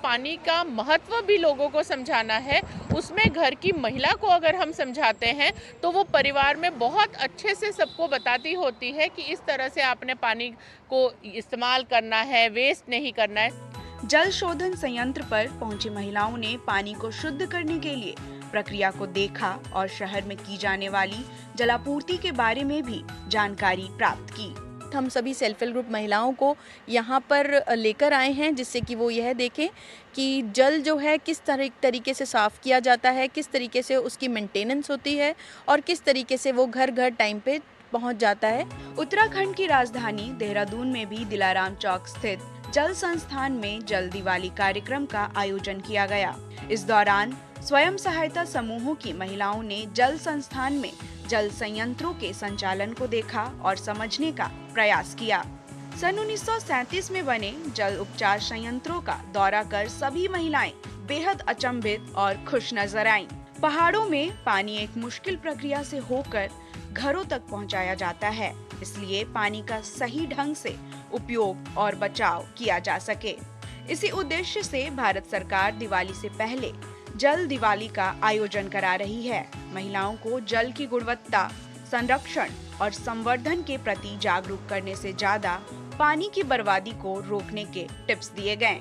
पानी का महत्व भी लोगों को समझाना है। उसमें घर की महिला को अगर हम समझाते हैं तो वो परिवार में बहुत अच्छे से सबको बताती होती है कि इस तरह से आपने पानी को इस्तेमाल करना है, वेस्ट नहीं करना है। जल शोधन संयंत्र पर पहुंची महिलाओं ने पानी को शुद्ध करने के लिए प्रक्रिया को देखा और शहर में की जाने वाली जलापूर्ति के बारे में भी जानकारी प्राप्त की। हम सभी सेल्फ हेल्प ग्रुप महिलाओं को यहाँ पर लेकर आए हैं, जिससे कि वो यह देखें कि जल जो है किस तरीके से साफ़ किया जाता है, किस तरीके से उसकी मेंटेनेंस होती है और किस तरीके से वो घर घर टाइम पे पहुँच जाता है। उत्तराखंड की राजधानी देहरादून में भी दिलाराम चौक स्थित जल संस्थान में जल दिवाली कार्यक्रम का आयोजन किया गया। इस दौरान स्वयं सहायता समूहों की महिलाओं ने जल संस्थान में जल संयंत्रों के संचालन को देखा और समझने का प्रयास किया। सन 1937 में बने जल उपचार संयंत्रों का दौरा कर सभी महिलाएं बेहद अचंभित और खुश नजर आईं। पहाड़ों में पानी एक मुश्किल प्रक्रिया से होकर घरों तक पहुंचाया जाता है, इसलिए पानी का सही ढंग से उपयोग और बचाव किया जा सके। इसी उद्देश्य से भारत सरकार दिवाली से पहले जल दिवाली का आयोजन करा रही है। महिलाओं को जल की गुणवत्ता, संरक्षण और संवर्धन के प्रति जागरूक करने से ज्यादा पानी की बर्बादी को रोकने के टिप्स दिए गए।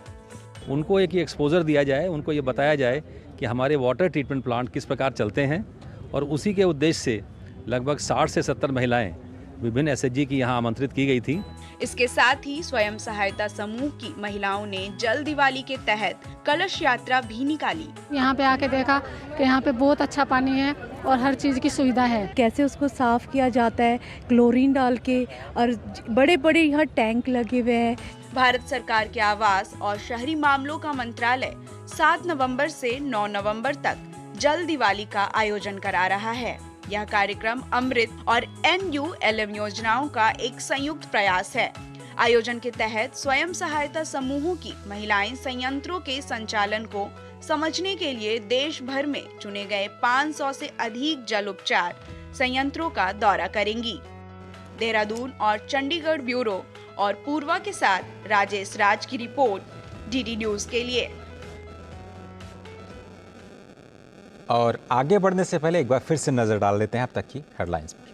उनको एक एक्सपोजर दिया जाए, उनको ये बताया जाए कि हमारे वाटर ट्रीटमेंट प्लांट किस प्रकार चलते हैं, और उसी के उद्देश्य से लगभग 60 से 70 महिलाएं विभिन्न एसएचजी की यहाँ आमंत्रित की गई थी। इसके साथ ही स्वयं सहायता समूह की महिलाओं ने जल दिवाली के तहत कलश यात्रा भी निकाली। यहाँ पे आके देखा कि यहाँ पे बहुत अच्छा पानी है और हर चीज़ की सुविधा है। कैसे उसको साफ किया जाता है क्लोरीन डाल के, और बड़े बड़े यहाँ टैंक लगे हुए हैं। भारत सरकार के आवास और शहरी मामलों का मंत्रालय 7 नवंबर से 9 नवंबर तक जल दिवाली का आयोजन करा रहा है। यह कार्यक्रम अमृत और NULM योजनाओं का एक संयुक्त प्रयास है। आयोजन के तहत स्वयं सहायता समूहों की महिलाएं संयंत्रों के संचालन को समझने के लिए देश भर में चुने गए 500 से अधिक जल उपचार संयंत्रों का दौरा करेंगी। देहरादून और चंडीगढ़ ब्यूरो और पूर्वा के साथ राजेश राज की रिपोर्ट DD न्यूज के लिए। और आगे बढ़ने से पहले एक बार फिर से नजर डाल लेते हैं अब तक की हेडलाइंस पर।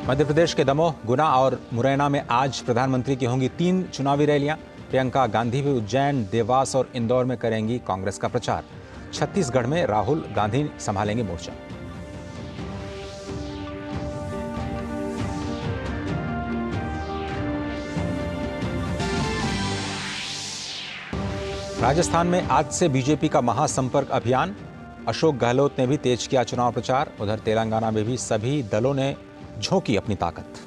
मध्य प्रदेश के दमोह, गुना और मुरैना में आज प्रधानमंत्री की होंगी 3 चुनावी रैलियां। प्रियंका गांधी भी उज्जैन, देवास और इंदौर में करेंगी कांग्रेस का प्रचार। छत्तीसगढ़ में राहुल गांधी संभालेंगे मोर्चा। राजस्थान में आज से बीजेपी का महासंपर्क अभियान। अशोक गहलोत ने भी तेज किया चुनाव प्रचार। उधर तेलंगाना में भी सभी दलों ने झोंकी अपनी ताकत।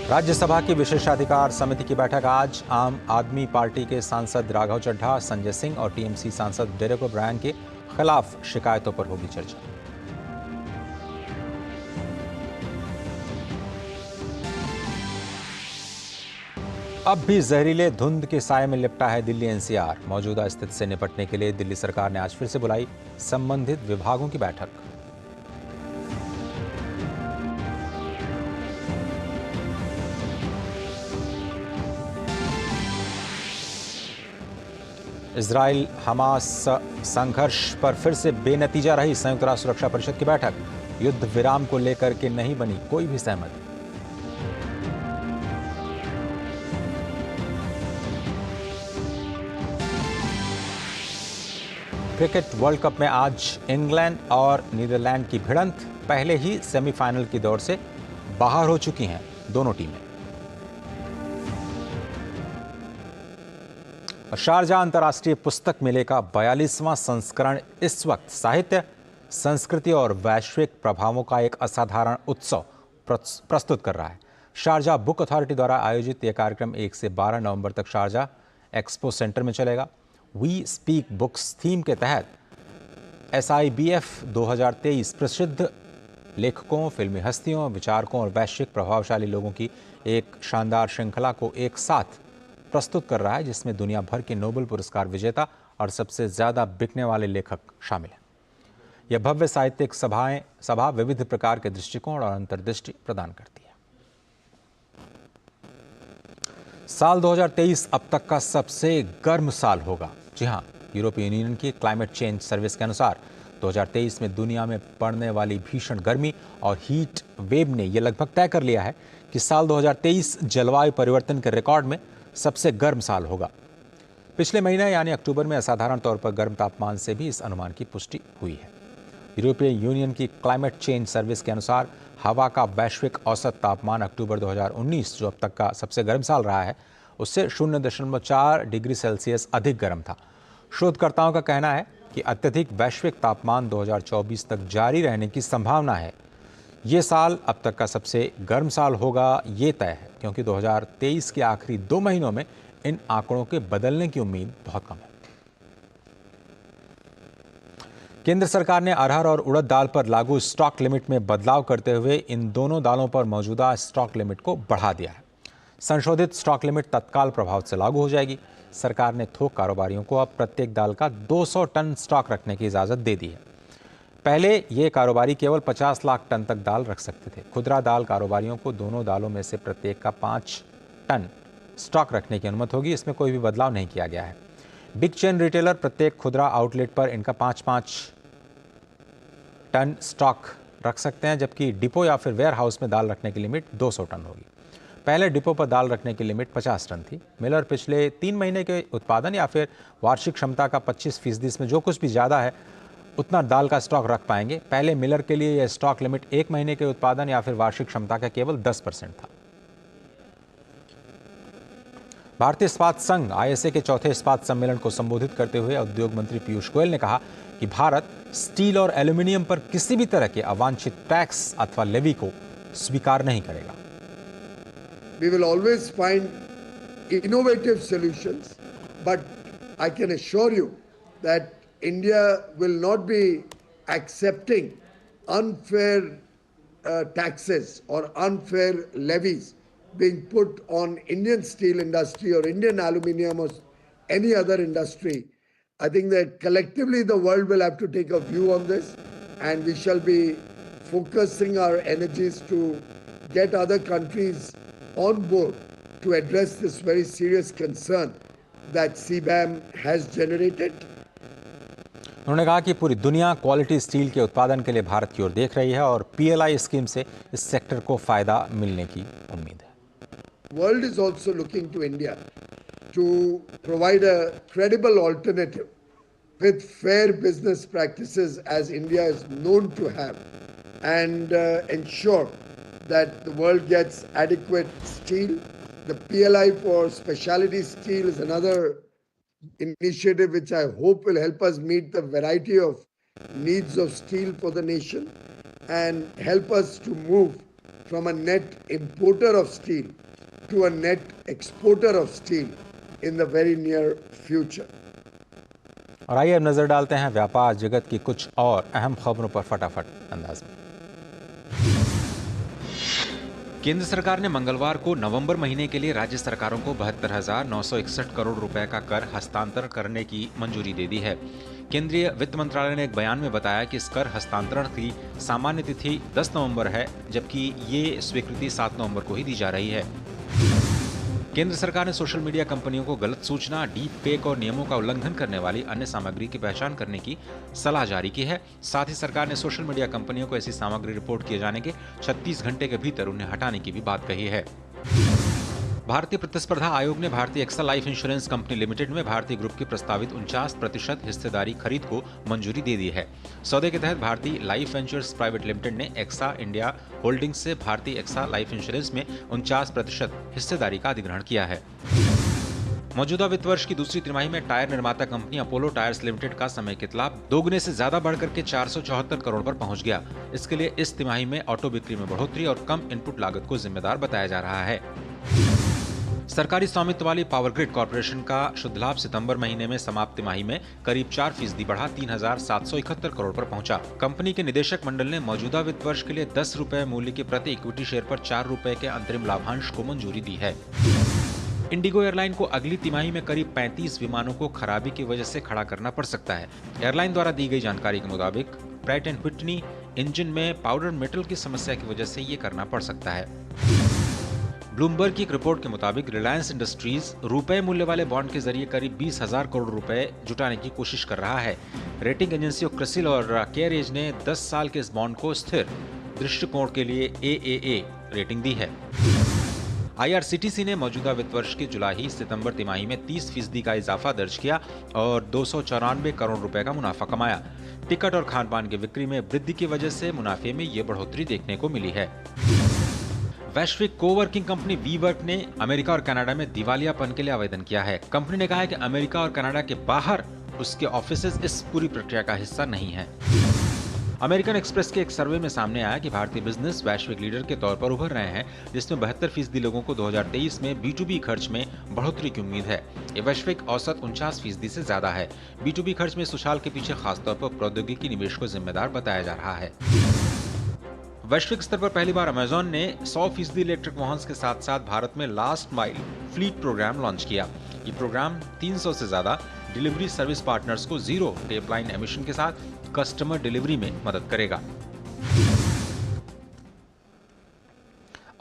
राज्यसभा की विशेषाधिकार समिति की बैठक आज। आम आदमी पार्टी के सांसद राघव चड्ढा, संजय सिंह और टीएमसी सांसद डेरेक ओब्रायन के खिलाफ शिकायतों पर होगी चर्चा। अब भी जहरीले धुंध के साए में लिपटा है दिल्ली NCR। मौजूदा स्थिति से निपटने के लिए दिल्ली सरकार ने आज फिर से बुलाई संबंधित विभागों की बैठक। इजराइल हमास संघर्ष पर फिर से बेनतीजा रही संयुक्त राष्ट्र सुरक्षा परिषद की बैठक। युद्ध विराम को लेकर के नहीं बनी कोई भी सहमति। क्रिकेट वर्ल्ड कप में आज इंग्लैंड और नीदरलैंड की भिड़ंत। पहले ही सेमीफाइनल की दौड़ से बाहर हो चुकी हैं दोनों टीमें। शारजाह अंतर्राष्ट्रीय पुस्तक मेले का 42वां संस्करण इस वक्त साहित्य, संस्कृति और वैश्विक प्रभावों का एक असाधारण उत्सव प्रस्तुत कर रहा है। शारजाह बुक अथॉरिटी द्वारा आयोजित यह कार्यक्रम 1 से 12 नवंबर तक शारजाह एक्सपो सेंटर में चलेगा। वी स्पीक बुक्स थीम के तहत SIBF 2023 प्रसिद्ध लेखकों, फिल्मी हस्तियों, विचारकों और वैश्विक प्रभावशाली लोगों की एक शानदार श्रृंखला को एक साथ प्रस्तुत कर रहा है, जिसमें दुनिया भर के नोबेल पुरस्कार विजेता और सबसे ज्यादा बिकने वाले लेखक शामिल हैं। यह भव्य साहित्यिक सभा विविध प्रकार के दृष्टिकोण और अंतर्दृष्टि प्रदान करती है। साल 2023 अब तक का सबसे गर्म साल होगा। जी हां, यूरोपीय यूनियन की क्लाइमेट चेंज सर्विस के अनुसार 2023 में दुनिया में पड़ने वाली भीषण गर्मी और हीट वेव ने यह लगभग तय कर लिया है कि साल 2023 जलवायु परिवर्तन के रिकॉर्ड में सबसे गर्म साल होगा। पिछले महीने यानी अक्टूबर में असाधारण तौर पर गर्म तापमान से भी इस अनुमान की पुष्टि हुई है। यूरोपीय यूनियन की क्लाइमेट चेंज सर्विस के अनुसार हवा का वैश्विक औसत तापमान अक्टूबर 2019, जो अब तक का सबसे गर्म साल रहा है, उससे 0.4 डिग्री सेल्सियस अधिक गर्म था। शोधकर्ताओं का कहना है कि अत्यधिक वैश्विक तापमान 2024 तक जारी रहने की संभावना है। ये साल अब तक का सबसे गर्म साल होगा, ये तय है, क्योंकि 2023 के आखिरी 2 महीनों में इन आंकड़ों के बदलने की उम्मीद बहुत कम है। केंद्र सरकार ने अरहर और उड़द दाल पर लागू स्टॉक लिमिट में बदलाव करते हुए इन दोनों दालों पर मौजूदा स्टॉक लिमिट को बढ़ा दिया है। संशोधित स्टॉक लिमिट तत्काल प्रभाव से लागू हो जाएगी। सरकार ने थोक कारोबारियों को अब प्रत्येक दाल का 200 टन स्टॉक रखने की इजाजत दे दी है। पहले ये कारोबारी केवल 50 लाख टन तक दाल रख सकते थे। खुदरा दाल कारोबारियों को दोनों दालों में से प्रत्येक का 5 टन स्टॉक रखने की अनुमति होगी। इसमें कोई भी बदलाव नहीं किया गया है। बिग चेन रिटेलर प्रत्येक खुदरा आउटलेट पर इनका 5-5 टन स्टॉक रख सकते हैं, जबकि डिपो या फिर वेयर हाउस में दाल रखने की लिमिट 200 टन होगी। पहले डिपो पर दाल रखने की लिमिट 50 टन थी। मिलर पिछले 3 महीने के उत्पादन या फिर वार्षिक क्षमता का 25% इसमें जो कुछ भी ज़्यादा है उतना दाल का स्टॉक रख पाएंगे। पहले मिलर के लिए यह स्टॉक लिमिट 1 महीने के उत्पादन या फिर वार्षिक क्षमता का केवल 10% था। भारतीय इस्पात संघ ISA के चौथे इस्पात सम्मेलन को संबोधित करते हुए उद्योग मंत्री पीयूष गोयल ने कहा कि भारत स्टील और एल्यूमिनियम पर किसी भी तरह के अवांछित टैक्स अथवा लेवी को स्वीकार नहीं करेगा। We will always find innovative solutions, but I can assure you that India will not be accepting unfair taxes or unfair levies being put on Indian steel industry or Indian aluminium or any other industry. I think that collectively the world will have to take a view on this, and we shall be focusing our energies to get other countries on board to address this very serious concern that CBAM has generated. उन्होंने कहा कि पूरी दुनिया quality steel के उत्पादन के लिए भारत की ओर देख रही है और PLI स्कीम से इस सेक्टर को फायदा मिलने की उम्मीद है। World is also looking to India to provide a credible alternative with fair business practices as India is known to have, and ensure that the world gets adequate steel. The PLI for specialty steel is another initiative which I hope will help us meet the variety of needs of steel for the nation and help us to move from a net importer of steel to a net exporter of steel in the very near future. और आइए अब नजर डालते हैं व्यापार जगत की कुछ और अहम खबरों पर फटाफट अंदाज में। केंद्र सरकार ने मंगलवार को नवंबर महीने के लिए राज्य सरकारों को 72,961 करोड़ रुपए का कर हस्तांतरण करने की मंजूरी दे दी है। केंद्रीय वित्त मंत्रालय ने एक बयान में बताया कि इस कर हस्तांतरण की सामान्य तिथि 10 नवंबर है, जबकि ये स्वीकृति 7 नवंबर को ही दी जा रही है। केंद्र सरकार ने सोशल मीडिया कंपनियों को गलत सूचना, डीप फेक और नियमों का उल्लंघन करने वाली अन्य सामग्री की पहचान करने की सलाह जारी की है। साथ ही सरकार ने सोशल मीडिया कंपनियों को ऐसी सामग्री रिपोर्ट किए जाने के 36 घंटे के भीतर उन्हें हटाने की भी बात कही है। भारतीय प्रतिस्पर्धा आयोग ने भारतीय AXA life insurance company limited में भारतीय ग्रुप की प्रस्तावित 49% हिस्सेदारी खरीद को मंजूरी दे दी है। सौदे के तहत भारतीय लाइफ इंश्योरेंस प्राइवेट लिमिटेड ने एक्सा इंडिया होल्डिंग्स से भारतीय एक्सा लाइफ इंश्योरेंस में 49% हिस्सेदारी का अधिग्रहण किया है। मौजूदा वित्त वर्ष की दूसरी तिमाही में टायर निर्माता कंपनी अपोलो टायर्स लिमिटेड का समेकित लाभ दोगुने से ज्यादा बढ़कर के 474 करोड़ पर पहुंच गया। इसके लिए इस तिमाही में ऑटो बिक्री में बढ़ोतरी और कम इनपुट लागत को जिम्मेदार बताया जा रहा है। सरकारी स्वामित्व वाली पावर ग्रिड कॉर्पोरेशन का शुद्ध लाभ सितंबर महीने में समाप्त तिमाही में करीब 4% बढ़ा 3,771 करोड़ पर पहुंचा। कंपनी के निदेशक मंडल ने मौजूदा वित्त वर्ष के लिए 10 रुपए मूल्य के प्रति इक्विटी शेयर पर 4 रुपए के अंतरिम लाभांश को मंजूरी दी है। इंडिगो एयरलाइन को अगली तिमाही में करीब 35 विमानों को खराबी की वजह से खड़ा करना पड़ सकता है। एयरलाइन द्वारा दी गई जानकारी के मुताबिक प्रैट एंड व्हिटनी इंजन में पाउडर मेटल की समस्या की वजह से ये करना पड़ सकता है। ब्लूमबर्ग की एक रिपोर्ट के मुताबिक रिलायंस इंडस्ट्रीज रुपए मूल्य वाले बॉन्ड के जरिए करीब 20,000 करोड़ रुपए जुटाने की कोशिश कर रहा है। रेटिंग एजेंसियों क्रिसिल और केयरेज ने 10 साल के इस बॉन्ड को स्थिर दृष्टिकोण के लिए AAA रेटिंग दी है। IRCTC ने मौजूदा वित्त वर्ष की जुलाई सितंबर तिमाही में 30% का इजाफा दर्ज किया और 294 करोड़ रुपए का मुनाफा कमाया। टिकट और खान पान की बिक्री में वृद्धि की वजह से मुनाफे में ये बढ़ोतरी देखने को मिली है। वैश्विक कोवर्किंग कंपनी वीवर्क ने अमेरिका और कनाडा में दिवालियापन के लिए आवेदन किया है। कंपनी ने कहा है कि अमेरिका और कनाडा के बाहर उसके ऑफिसेज इस पूरी प्रक्रिया का हिस्सा नहीं है। अमेरिकन एक्सप्रेस के एक सर्वे में सामने आया कि भारतीय बिजनेस वैश्विक लीडर के तौर पर उभर रहे हैं, जिसमें 72% लोगों को 2023 में B2B खर्च में बढ़ोतरी की उम्मीद है। ये वैश्विक औसत 49% से ज्यादा है। B2B खर्च में इस उछाल के पीछे खासतौर पर प्रौद्योगिकी निवेश को जिम्मेदार बताया जा रहा है। वैश्विक स्तर पर पहली बार अमेज़न ने 100% इलेक्ट्रिक वाहन के साथ साथ भारत में last mile fleet program launch किया। ये प्रोग्राम 300 से ज्यादा डिलीवरी सर्विस पार्टनर्स को जीरो टेपलाइन एमिशन के साथ कस्टमर डिलीवरी में मदद करेगा।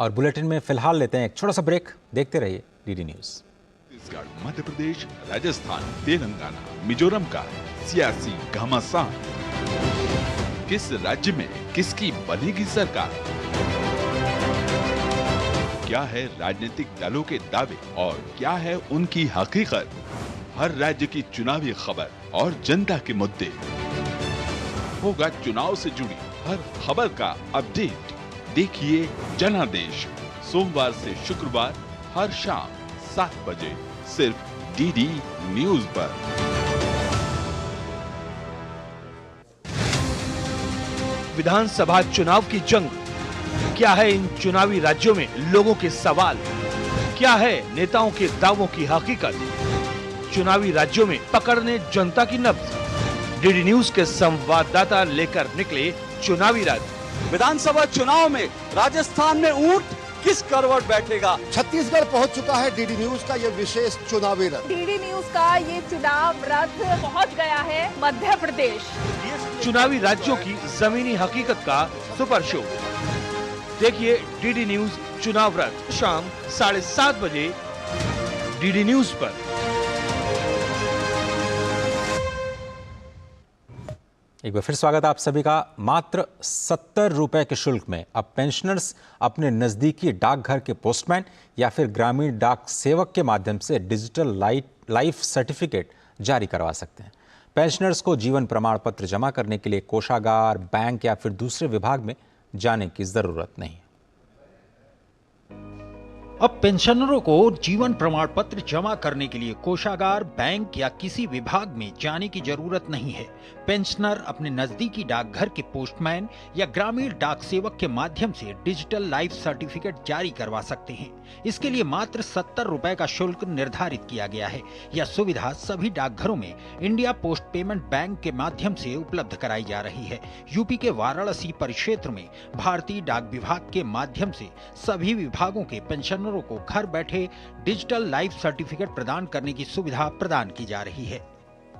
और बुलेटिन में फिलहाल लेते हैं एक छोटा सा ब्रेक। देखते रहिए DD न्यूज। छत्तीसगढ़, मध्य प्रदेश, राजस्थान, तेलंगाना, मिजोरम का सियासी घमासान। किस राज्य में किसकी बनेगी सरकार? क्या है राजनीतिक दलों के दावे और क्या है उनकी हकीकत? हर राज्य की चुनावी खबर और जनता के मुद्दे, होगा चुनाव से जुड़ी हर खबर का अपडेट। देखिए जनादेश सोमवार से शुक्रवार हर शाम 7 बजे सिर्फ डीडी न्यूज पर। विधानसभा चुनाव की जंग, क्या है इन चुनावी राज्यों में लोगों के सवाल, क्या है नेताओं के दावों की हकीकत? चुनावी राज्यों में पकड़ने जनता की नब्ज। डीडी न्यूज के संवाददाता लेकर निकले चुनावी राज्य। विधानसभा चुनाव में राजस्थान में ऊंट किस करवट बैठेगा? छत्तीसगढ़ पहुंच चुका है डीडी न्यूज का ये विशेष चुनावी रथ। डीडी न्यूज का ये चुनाव रथ पहुंच गया है मध्य प्रदेश। चुनावी राज्यों की जमीनी हकीकत का सुपर शो देखिए डीडी न्यूज चुनाव रथ शाम 7:30 बजे डीडी न्यूज पर। एक बार फिर स्वागत है आप सभी का। मात्र 70 रुपए के शुल्क में अब पेंशनर्स अपने नजदीकी डाकघर के पोस्टमैन या फिर ग्रामीण डाक सेवक के माध्यम से डिजिटल लाइफ सर्टिफिकेट जारी करवा सकते हैं। पेंशनर्स को जीवन प्रमाण पत्र जमा करने के लिए कोषागार, बैंक या फिर दूसरे विभाग में जाने की जरूरत नहीं। अब पेंशनरों को जीवन प्रमाण पत्र जमा करने के लिए कोषागार, बैंक या किसी विभाग में जाने की जरूरत नहीं है। पेंशनर अपने नजदीकी डाकघर के पोस्टमैन या ग्रामीण डाक सेवक के माध्यम से डिजिटल लाइफ सर्टिफिकेट जारी करवा सकते हैं। इसके लिए मात्र 70 रुपए का शुल्क निर्धारित किया गया है। यह सुविधा सभी डाकघरों में इंडिया पोस्ट पेमेंट बैंक के माध्यम से उपलब्ध कराई जा रही है। यूपी के वाराणसी परिक्षेत्र में भारतीय डाक विभाग के माध्यम से सभी विभागों के पेंशनरों को घर बैठे डिजिटल लाइफ सर्टिफिकेट प्रदान करने की सुविधा प्रदान की जा रही है।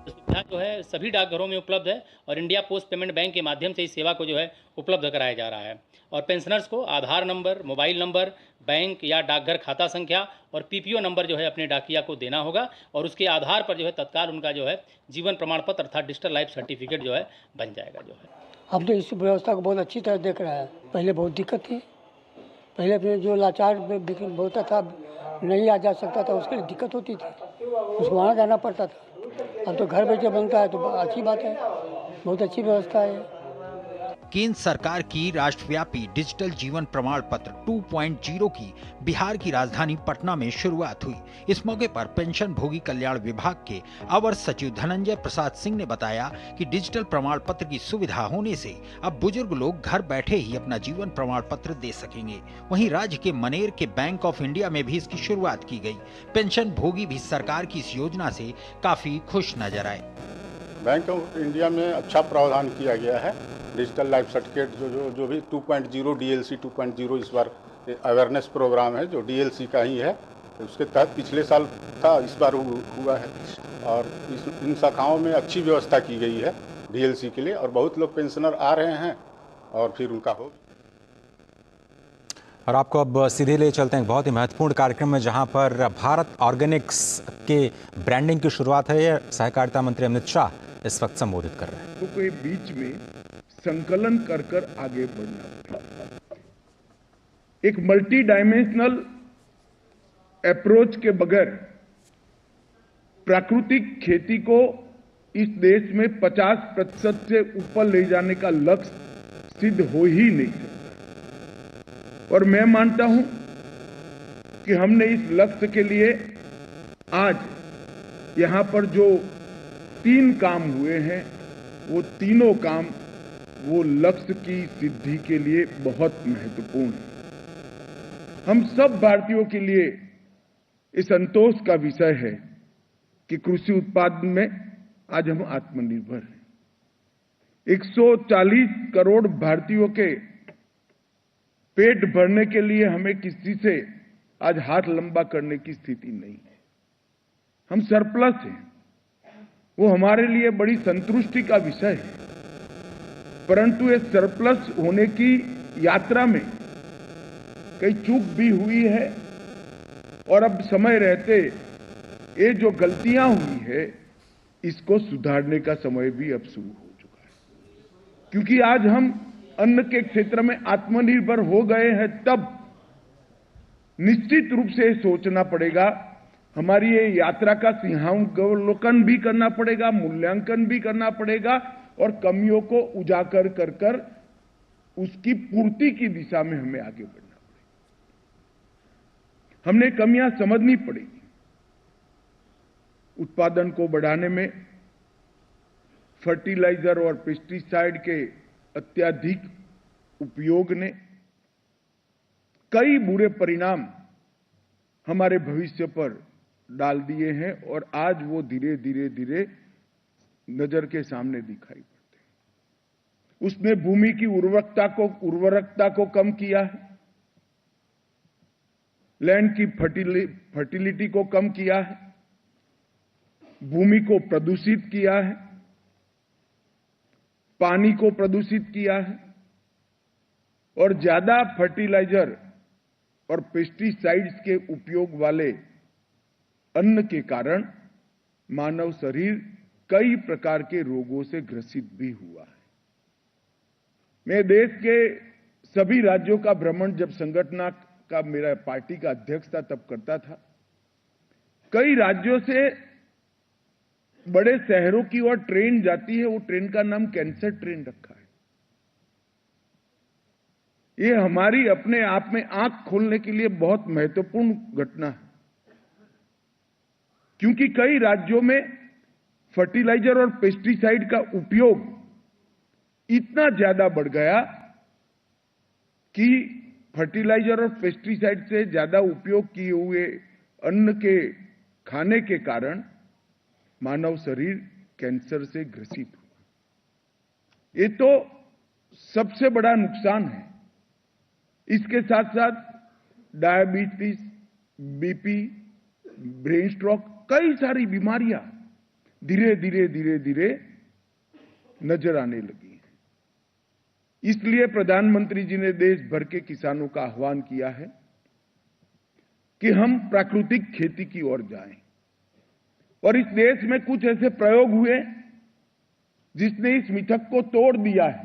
सुविधा जो है सभी डाकघरों में उपलब्ध है और इंडिया पोस्ट पेमेंट बैंक के माध्यम से इस सेवा को जो है उपलब्ध कराया जा रहा है। और पेंशनर्स को आधार नंबर, मोबाइल नंबर, बैंक या डाकघर खाता संख्या और पीपीओ नंबर जो है अपने डाकिया को देना होगा और उसके आधार पर जो है तत्काल उनका जो है जीवन प्रमाण पत्र अर्थात डिजिटल लाइफ सर्टिफिकेट जो है बन जाएगा। जो है अब तो इस व्यवस्था को बहुत अच्छी तरह देख रहा है। पहले बहुत दिक्कत थी, पहले जो लाचार होता था, नहीं आ जा सकता था, उसके लिए दिक्कत होती थी, उसको वहाँ जाना पड़ता था। अब तो घर बैठे बनता है तो अच्छी बात है, बहुत अच्छी व्यवस्था है। केंद्र सरकार की राष्ट्रव्यापी डिजिटल जीवन प्रमाण पत्र 2.0 की बिहार की राजधानी पटना में शुरुआत हुई। इस मौके पर पेंशन भोगी कल्याण विभाग के अवर सचिव धनंजय प्रसाद सिंह ने बताया कि डिजिटल प्रमाण पत्र की सुविधा होने से अब बुजुर्ग लोग घर बैठे ही अपना जीवन प्रमाण पत्र दे सकेंगे। वहीं राज्य के मनेर के बैंक ऑफ इंडिया में भी इसकी शुरुआत की गई। पेंशन भोगी भी सरकार की इस योजना से काफी खुश नजर आए। बैंक ऑफ इंडिया में अच्छा प्रावधान किया गया है। डिजिटल लाइफ सर्टिफिकेट जो भी 2.0 डीएलसी 2.0 इस बार अवेयरनेस प्रोग्राम है जो डीएलसी का ही है, उसके तहत पिछले साल था, इस बार हुआ है और इन शाखाओं में अच्छी व्यवस्था की गई है डीएलसी के लिए और बहुत लोग पेंशनर आ रहे हैं और फिर उनका हो। और आपको अब सीधे ले चलते हैं एक बहुत ही महत्वपूर्ण कार्यक्रम में जहां पर भारत ऑर्गेनिक्स के ब्रांडिंग की शुरुआत है। सहकारिता मंत्री अमित शाह इस वक्त संबोधित कर रहे हैं। तो कोई बीच में संकलन कर कर आगे बढ़ना, एक मल्टी डायमेंशनल अप्रोच के बगैर प्राकृतिक खेती को इस देश में 50% से ऊपर ले जाने का लक्ष्य सिद्ध हो ही नहीं सकता। और मैं मानता हूं कि हमने इस लक्ष्य के लिए आज यहां पर जो 3 काम हुए हैं वो तीनों काम वो लक्ष्य की सिद्धि के लिए बहुत महत्वपूर्ण है। हम सब भारतीयों के लिए ये संतोष का विषय है कि कृषि उत्पादन में आज हम आत्मनिर्भर हैं। 140 करोड़ भारतीयों के पेट भरने के लिए हमें किसी से आज हाथ लंबा करने की स्थिति नहीं है। हम सरप्लस हैं, वो हमारे लिए बड़ी संतुष्टि का विषय है। परंतु ये सरप्लस होने की यात्रा में कई चूक भी हुई है और अब समय रहते ये जो गलतियां हुई है इसको सुधारने का समय भी अब शुरू हो चुका है। क्योंकि आज हम अन्न के क्षेत्र में आत्मनिर्भर हो गए हैं, तब निश्चित रूप से सोचना पड़ेगा, हमारी ये यात्रा का सिंहावलोकन भी करना पड़ेगा, मूल्यांकन भी करना पड़ेगा और कमियों को उजागर कर कर उसकी पूर्ति की दिशा में हमें आगे बढ़ना पड़ेगा। हमने कमियां समझनी पड़ेगी। उत्पादन को बढ़ाने में फर्टिलाइजर और पेस्टिसाइड के अत्यधिक उपयोग ने कई बुरे परिणाम हमारे भविष्य पर डाल दिए हैं और आज वो धीरे धीरे नजर के सामने दिखाई पड़ते हैं। उसने भूमि की उर्वरकता को कम किया है, लैंड की फर्टिलिटी को कम किया है, भूमि को प्रदूषित किया है, पानी को प्रदूषित किया है और ज्यादा फर्टिलाइजर और पेस्टिसाइड्स के उपयोग वाले अन्न के कारण मानव शरीर कई प्रकार के रोगों से ग्रसित भी हुआ है। मैं देश के सभी राज्यों का भ्रमण जब संगठन का मेरा पार्टी का अध्यक्ष था तब करता था। कई राज्यों से बड़े शहरों की ओर ट्रेन जाती है, वो ट्रेन का नाम कैंसर ट्रेन रखा है। ये हमारी अपने आप में आंख खोलने के लिए बहुत महत्वपूर्ण घटना है, क्योंकि कई राज्यों में फर्टिलाइजर और पेस्टिसाइड का उपयोग इतना ज्यादा बढ़ गया कि फर्टिलाइजर और पेस्टिसाइड से ज्यादा उपयोग किए हुए अन्न के खाने के कारण मानव शरीर कैंसर से ग्रसित हुआ। ये तो सबसे बड़ा नुकसान है। इसके साथ साथ डायबिटीज, बीपी, ब्रेन स्ट्रोक, कई सारी बीमारियां धीरे धीरे नजर आने लगी हैं। इसलिए प्रधानमंत्री जी ने देश भर के किसानों का आह्वान किया है कि हम प्राकृतिक खेती की ओर जाएं। और इस देश में कुछ ऐसे प्रयोग हुए जिसने इस मिथक को तोड़ दिया है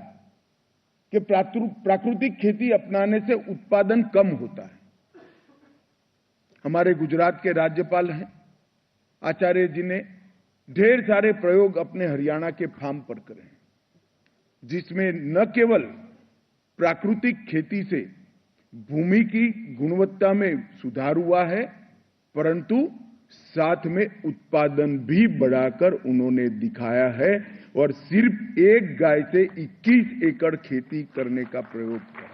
कि प्राकृतिक खेती अपनाने से उत्पादन कम होता है। हमारे गुजरात के राज्यपाल हैं आचार्य जी ने ढेर सारे प्रयोग अपने हरियाणा के फार्म पर करे हैं, जिसमें न केवल प्राकृतिक खेती से भूमि की गुणवत्ता में सुधार हुआ है, परंतु साथ में उत्पादन भी बढ़ाकर उन्होंने दिखाया है और सिर्फ एक गाय से 21 एकड़ खेती करने का प्रयोग किया।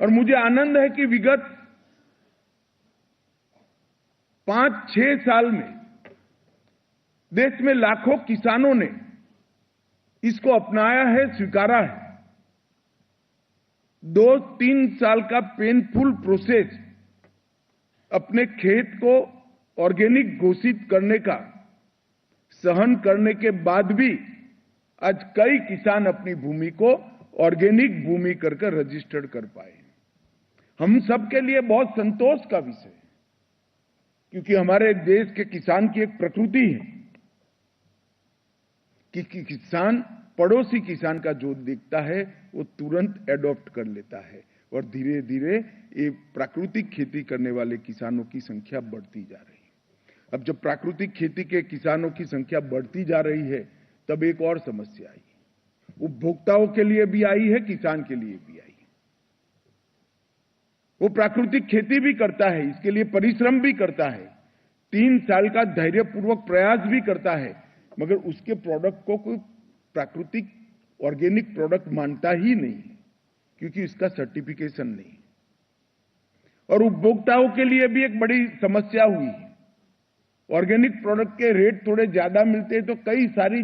और मुझे आनंद है कि विगत 5-6 साल में देश में लाखों किसानों ने इसको अपनाया है, स्वीकारा है। 2-3 साल का पेनफुल प्रोसेस अपने खेत को ऑर्गेनिक घोषित करने का सहन करने के बाद भी आज कई किसान अपनी भूमि को ऑर्गेनिक भूमि करके रजिस्टर्ड कर पाए। हम सबके लिए बहुत संतोष का विषय है, क्योंकि हमारे देश के किसान की एक प्रकृति है कि किसान पड़ोसी किसान का जो दिखता है वो तुरंत एडॉप्ट कर लेता है और धीरे धीरे ये प्राकृतिक खेती करने वाले किसानों की संख्या बढ़ती जा रही है। अब जब प्राकृतिक खेती के किसानों की संख्या बढ़ती जा रही है तब एक और समस्या आई, उपभोक्ताओं के लिए भी आई है, किसान के लिए भी आई है। वो प्राकृतिक खेती भी करता है, इसके लिए परिश्रम भी करता है, 3 साल का धैर्यपूर्वक प्रयास भी करता है, मगर उसके प्रोडक्ट को कोई प्राकृतिक ऑर्गेनिक प्रोडक्ट मानता ही नहीं है, क्योंकि इसका सर्टिफिकेशन नहीं। और उपभोक्ताओं के लिए भी एक बड़ी समस्या हुई है। ऑर्गेनिक प्रोडक्ट के रेट थोड़े ज्यादा मिलते हैं तो कई सारी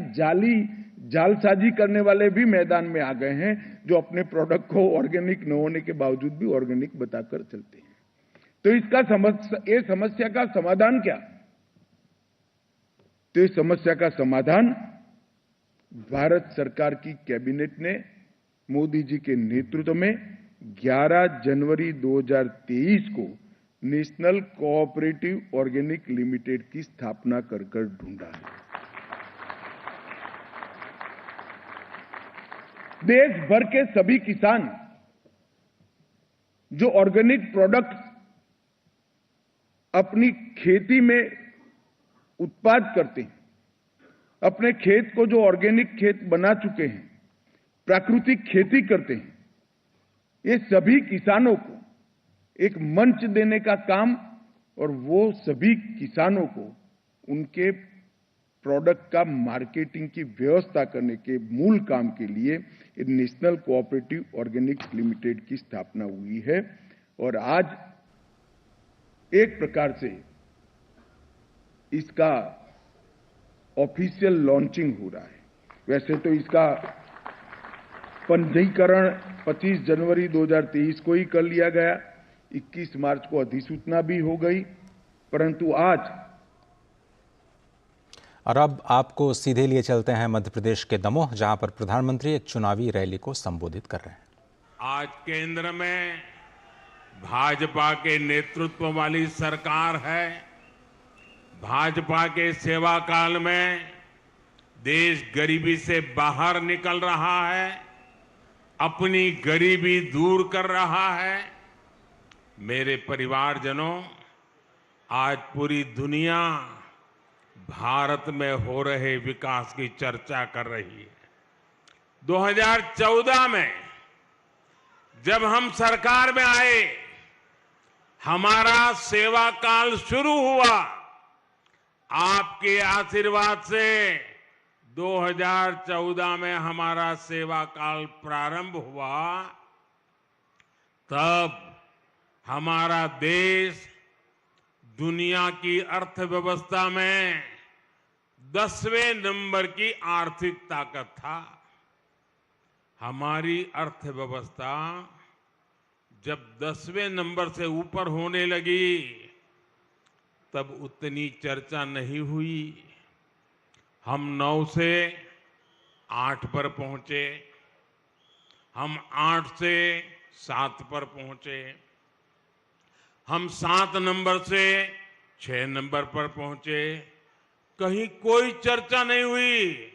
जालसाजी करने वाले भी मैदान में आ गए हैं, जो अपने प्रोडक्ट को ऑर्गेनिक न होने के बावजूद भी ऑर्गेनिक बताकर चलते हैं। तो इसका समस्या का समाधान क्या? तो इस समस्या का समाधान भारत सरकार की कैबिनेट ने मोदी जी के नेतृत्व में 11 जनवरी 2023 को नेशनल कोऑपरेटिव ऑर्गेनिक लिमिटेड की स्थापना कर ढूंढा है। देश भर के सभी किसान जो ऑर्गेनिक प्रोडक्ट्स अपनी खेती में उत्पाद करते हैं, अपने खेत को जो ऑर्गेनिक खेत बना चुके हैं, प्राकृतिक खेती करते हैं, ये सभी किसानों को एक मंच देने का काम और वो सभी किसानों को उनके प्रोडक्ट का मार्केटिंग की व्यवस्था करने के मूल काम के लिए नेशनल कोऑपरेटिव ऑर्गेनिक्स लिमिटेड की स्थापना हुई है और आज एक प्रकार से इसका ऑफिशियल लॉन्चिंग हो रहा है। वैसे तो इसका पंजीकरण 25 जनवरी 2023 को ही कर लिया गया, 21 मार्च को अधिसूचना भी हो गई, परंतु आज। और अब आपको सीधे लिए चलते हैं मध्य प्रदेश के दमोह, जहां पर प्रधानमंत्री एक चुनावी रैली को संबोधित कर रहे हैं। आज केंद्र में भाजपा के नेतृत्व वाली सरकार है। भाजपा के सेवा काल में देश गरीबी से बाहर निकल रहा है, अपनी गरीबी दूर कर रहा है। मेरे परिवारजनों, आज पूरी दुनिया भारत में हो रहे विकास की चर्चा कर रही है। 2014 में जब हम सरकार में आए, हमारा सेवा काल शुरू हुआ। आपके आशीर्वाद से 2014 में हमारा सेवा काल प्रारंभ हुआ। तब हमारा देश दुनिया की अर्थव्यवस्था में 10वें नंबर की आर्थिक ताकत था। हमारी अर्थव्यवस्था जब 10वें नंबर से ऊपर होने लगी, तब उतनी चर्चा नहीं हुई। हम 9 से 8 पर पहुंचे, हम 8 से 7 पर पहुंचे, हम 7 नंबर से 6 नंबर पर पहुंचे। कहीं कोई चर्चा नहीं हुई।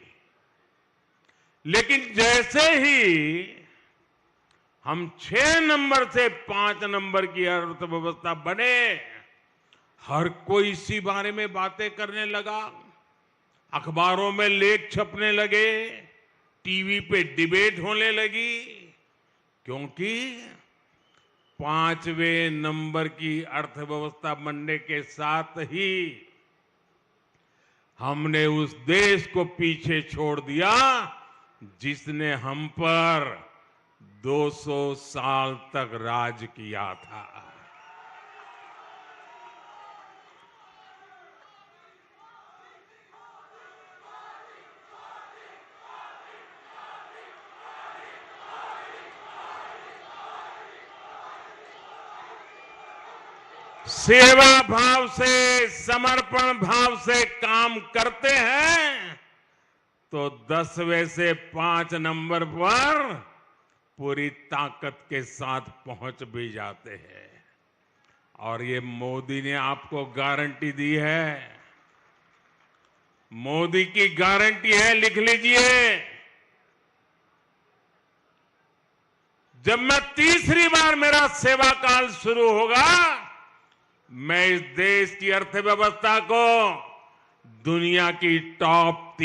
लेकिन जैसे ही हम 6 नंबर से 5 नंबर की अर्थव्यवस्था बने, हर कोई इसी बारे में बातें करने लगा। अखबारों में लेख छपने लगे, टीवी पे डिबेट होने लगी, क्योंकि 5वें नंबर की अर्थव्यवस्था बनने के साथ ही हमने उस देश को पीछे छोड़ दिया जिसने हम पर 200 साल तक राज किया था। सेवा भाव से, समर्पण भाव से काम करते हैं तो 10वें से 5 नंबर पर पूरी ताकत के साथ पहुंच भी जाते हैं। और ये मोदी ने आपको गारंटी दी है। मोदी की गारंटी है, लिख लीजिए। जब मैं तीसरी बार मेरा सेवा काल शुरू होगा, मैं इस देश की अर्थव्यवस्था को दुनिया की टॉप